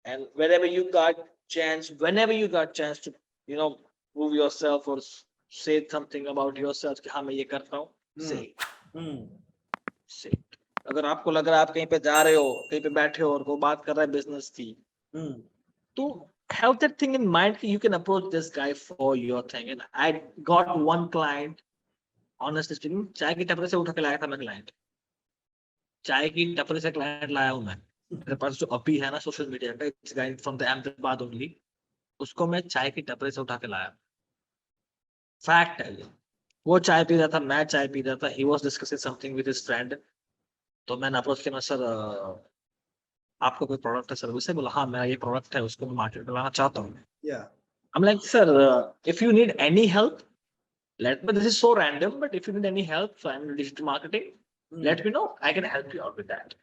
[SPEAKER 2] And whenever you got chance to prove yourself or say something about yourself कि हाँ मैं ये करता हूँ, say. अगर आपको लग रहा है आप कहीं पे जा रहे हो, कहीं पे बैठे हो और वो बात कर रहा है बिजनेस की, तो have that thing in mind that you can approach this guy for your thing. And I got one client, honestly speaking, चाय की टपरी से उठा के लाया था मैं client. चाय की टपरी से client लाया हूँ मैं. मेरे पास जो अभी है ना सोशल मीडिया पे, इस guy from the Ahmedabad only, उसको मैं चाय की टपरी से उठा के लाया. Fact है ये. वो चाय पी रहा था, मैं चाय पी रहा था. He was discussing something with his friend. तो मैंने अप्रोच किया, सर आपको कोई प्रोडक्ट है, सर्विस है? बोला हाँ मेरा ये प्रोडक्ट है, उसको मैं मार्केट में लाना चाहता हूँ. I'm like, sir, if you need any help, let me. This is so random, but if you need any help, so I'm in digital marketing. Let me know. I can help you out with that.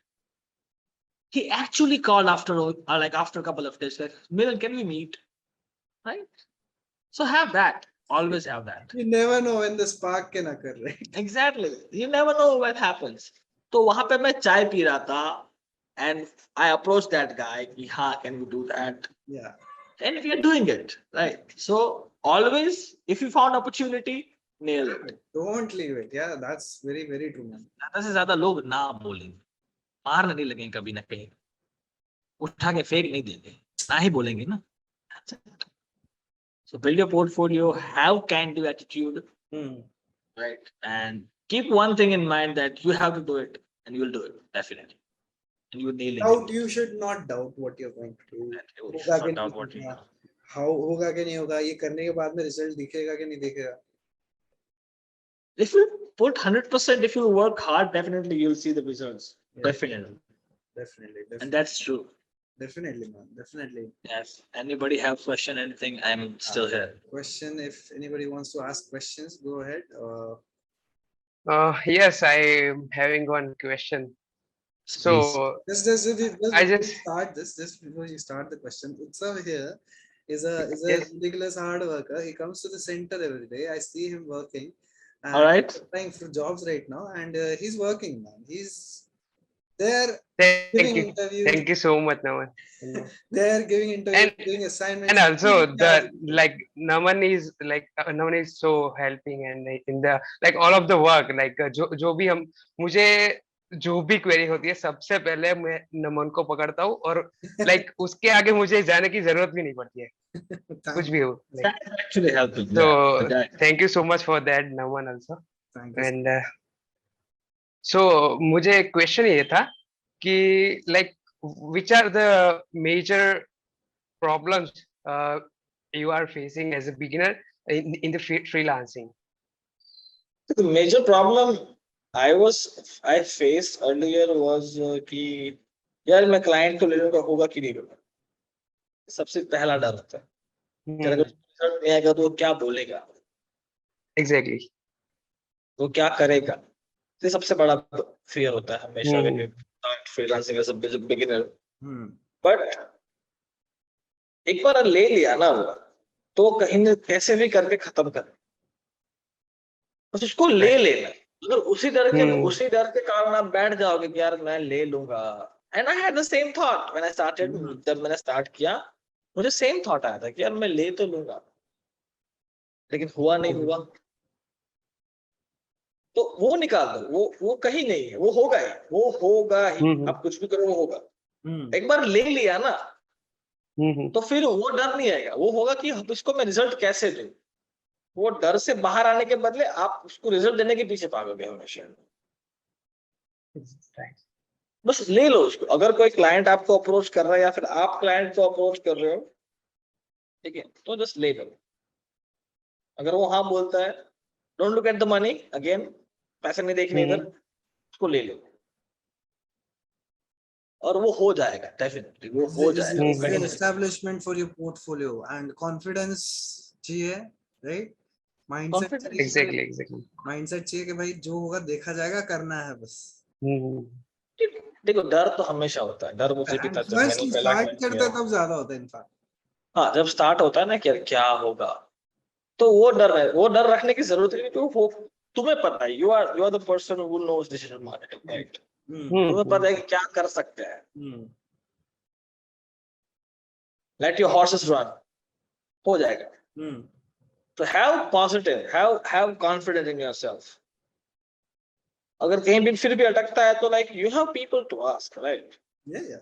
[SPEAKER 2] He actually called after after a couple of days, like, Milan, can we meet? Right. So have that. Always have that.
[SPEAKER 1] You never know when the spark can occur, right?
[SPEAKER 2] Exactly. You never know what happens. तो वहां पे मैं चाय P रहा था, and I approached that guy. कि हाँ, can we do that?
[SPEAKER 1] Yeah.
[SPEAKER 2] And we are doing it, right? So always, if you found opportunity, nail it.
[SPEAKER 1] Don't leave it. Yeah, that's very, very true, man.
[SPEAKER 2] ज्यादा से ज्यादा लोग ना बोलेंगे, मारने नहीं लगेंगे कभी ना कहीं, उठा के फेंक नहीं देंगे, ना ही बोलेंगे ना. So build your portfolio, have can-do attitude, right? And keep one thing in mind, that you have to do it, and you will do it definitely, and you will nail it.
[SPEAKER 1] You should not doubt what you're going to do.
[SPEAKER 2] You should not doubt what you do.
[SPEAKER 1] How होगा कि नहीं होगा, ये करने के बाद में result दिखेगा कि नहीं दिखेगा.
[SPEAKER 2] If you put 100%, if you work hard, definitely you'll see the results. Yeah. Definitely. And that's true.
[SPEAKER 1] Definitely, man. Definitely.
[SPEAKER 2] Yes. Anybody have question? Anything? I'm still here.
[SPEAKER 1] Question. If anybody wants to ask questions, go ahead.
[SPEAKER 3] Yes, I'm having one question. So
[SPEAKER 1] just
[SPEAKER 3] I just
[SPEAKER 1] start this. Just before you start the question, Utsav here is a ridiculous hard worker. He comes to the center every day. I see him working.
[SPEAKER 2] All right.
[SPEAKER 1] Applying for jobs right now, and he's working, man. He's there.
[SPEAKER 3] Thank you so much, Naman.
[SPEAKER 1] They're giving interviews, doing assignments,
[SPEAKER 3] and also Naman is so helping, and in the all of the work, जो भी हम मुझे जो भी query होती है, सबसे पहले मैं नमन को पकड़ता हूँ, और उसके आगे मुझे जाने की जरूरत भी नहीं पड़ती है, कुछ भी हो.
[SPEAKER 2] Actually helping.
[SPEAKER 3] So thank you so much for that, Naman, also. And so मुझे क्वेश्चन ये था कि which are the major problems you are facing as a beginner in the freelancing?
[SPEAKER 2] The major problem I faced earlier was कि यार मैं client को ले लूंगा, होगा कि नहीं होगा. सबसे पहला डर होता है कि अगर रिजल्ट नहीं आएगा तो वो क्या बोलेगा.
[SPEAKER 3] Exactly.
[SPEAKER 2] वो क्या करेगा. ये सबसे बड़ा फियर होता है हमेशा when you start freelancing as a beginner. But एक बार ले लिया ना वो, तो कहीं न कैसे भी करके खत्म कर, बस उसको ले लेना. अगर उसी डर के कारण आप बैठ जाओगे कि यार मैं ले लूंगा. And I had the same thought when I started. जब मैंने स्टार्ट किया, मुझे सेम थॉट आया था कि यार मैं ले तो लूंगा, लेकिन हुआ नहीं हुआ. तो वो निकाल दो, वो कहीं नहीं है, वो होगा ही. आप कुछ भी करो वो होगा. एक बार ले लिया ना, तो फिर वो डर नहीं आएगा. वो होगा कि इसको मैं रिजल्ट कैसे दूं. वो डर से बाहर आने के बदले आप उसको रिजल्ट देने के पीछे भागोगे हमेशा. बस ले लो उसको. अगर कोई क्लाइंट आपको अप्रोच कर रहा है या फिर आप क्लाइंट को अप्रोच कर रहे हो, ठीक है, तो जस्ट ले लो. अगर वो हाँ बोलता है, don't look at the money again, पैसे नहीं देखने इधर, उसको ले लो और वो हो जाएगा. डेफिनेटली वो हो जाएगा.
[SPEAKER 1] Establishment for your portfolio and confidence चाहिए, right? Mindset.
[SPEAKER 3] Exactly.
[SPEAKER 1] Mindset चाहिए कि भाई जो होगा देखा जाएगा, करना है बस.
[SPEAKER 2] देखो डर तो हमेशा होता है. डर मुझे भी था जब मैंने पहला
[SPEAKER 1] करता है, तब ज्यादा होता है इनफैक्ट.
[SPEAKER 2] हाँ, जब स्टार्ट होता है ना कि क्या होगा, तो वो डर रखने की जरूरत नहीं. तो तुम्हें पता है, you are the person who knows decision marketing, right? तुम्हें पता है कि क्या कर सकते हैं. Let your horses run, हो जाएगा. So have positive, have confidence in yourself. अगर कहीं भी फिर भी अटकता है तो you have people to ask, right?
[SPEAKER 1] Yeah.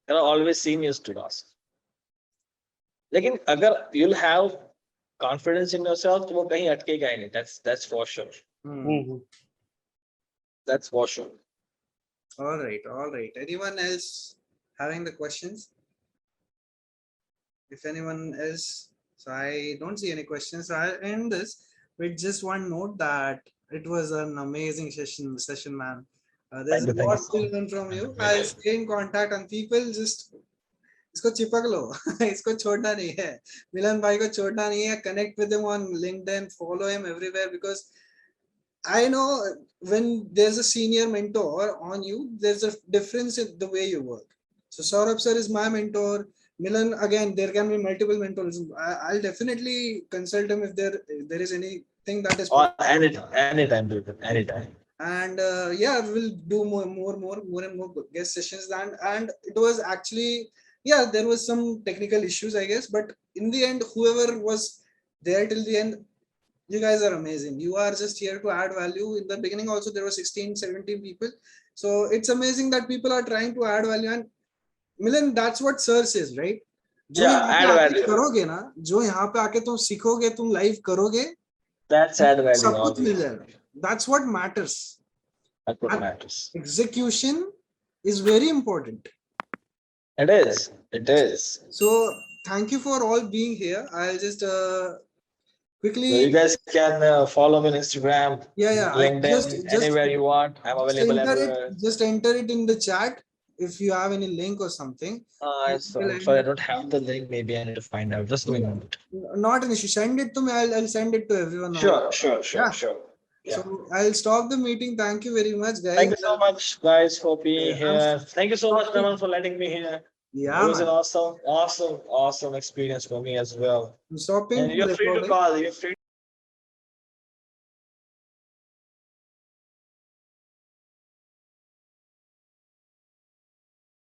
[SPEAKER 2] There are always seniors to ask. लेकिन अगर you'll have confidence in yourself, तो वो कहीं अटकेगा ही नहीं. That's for sure. That's for sure.
[SPEAKER 1] All right. Anyone else having the questions? If anyone else, so I don't see any questions. So I'll end this with just one note that it was an amazing session, man. There's a lot to learn from you. I'll stay in contact, and people just इसको चिपक लो इसको छोड़ना नहीं है मिलन भाई को छोड़ना नहीं है connect with him on LinkedIn, follow him everywhere, because I know when there's a senior mentor on you, there's a difference in the way you work. So Saurabh sir is my mentor. Milan, again, there can be multiple mentors. I'll definitely consult him if there is anything that is.
[SPEAKER 2] Anytime, dude. Anytime.
[SPEAKER 1] And yeah, we'll do more and more guest sessions. And it was actually, yeah, there was some technical issues, I guess, but in the end, whoever was there till the end, you guys are amazing. You are just here to add value. In the beginning also there were 16, 17 people. So it's amazing that people are trying to add value. And Milan, that's what sir says, right?
[SPEAKER 2] Yeah, add value.
[SPEAKER 1] करोगे ना, जो यहाँ पे आके तुम सीखोगे, तुम live करोगे,
[SPEAKER 2] that's add value.
[SPEAKER 1] सब कुछ मिल जाएगा. That's what matters.
[SPEAKER 2] That's what matters.
[SPEAKER 1] Execution is very important.
[SPEAKER 2] It is. It is.
[SPEAKER 1] So thank you for all being here. I'll just quickly.
[SPEAKER 2] So you guys can follow me on Instagram, LinkedIn, just anywhere you want. I'm available everywhere.
[SPEAKER 1] Just enter it in the chat if you have any link or something.
[SPEAKER 2] Sorry, I don't have the link. Maybe I need to find out. Just a minute.
[SPEAKER 1] Not an issue. Send it to me. I'll send it to everyone.
[SPEAKER 2] Sure. Yeah.
[SPEAKER 1] So I'll stop the meeting. Thank you very much, guys.
[SPEAKER 2] Thank you so much, guys, for being here. Thank you so much, Naman, for letting me here.
[SPEAKER 1] Yeah,
[SPEAKER 2] it was an awesome experience for me as well.
[SPEAKER 1] I'm stopping.
[SPEAKER 2] And you're free to call. You're free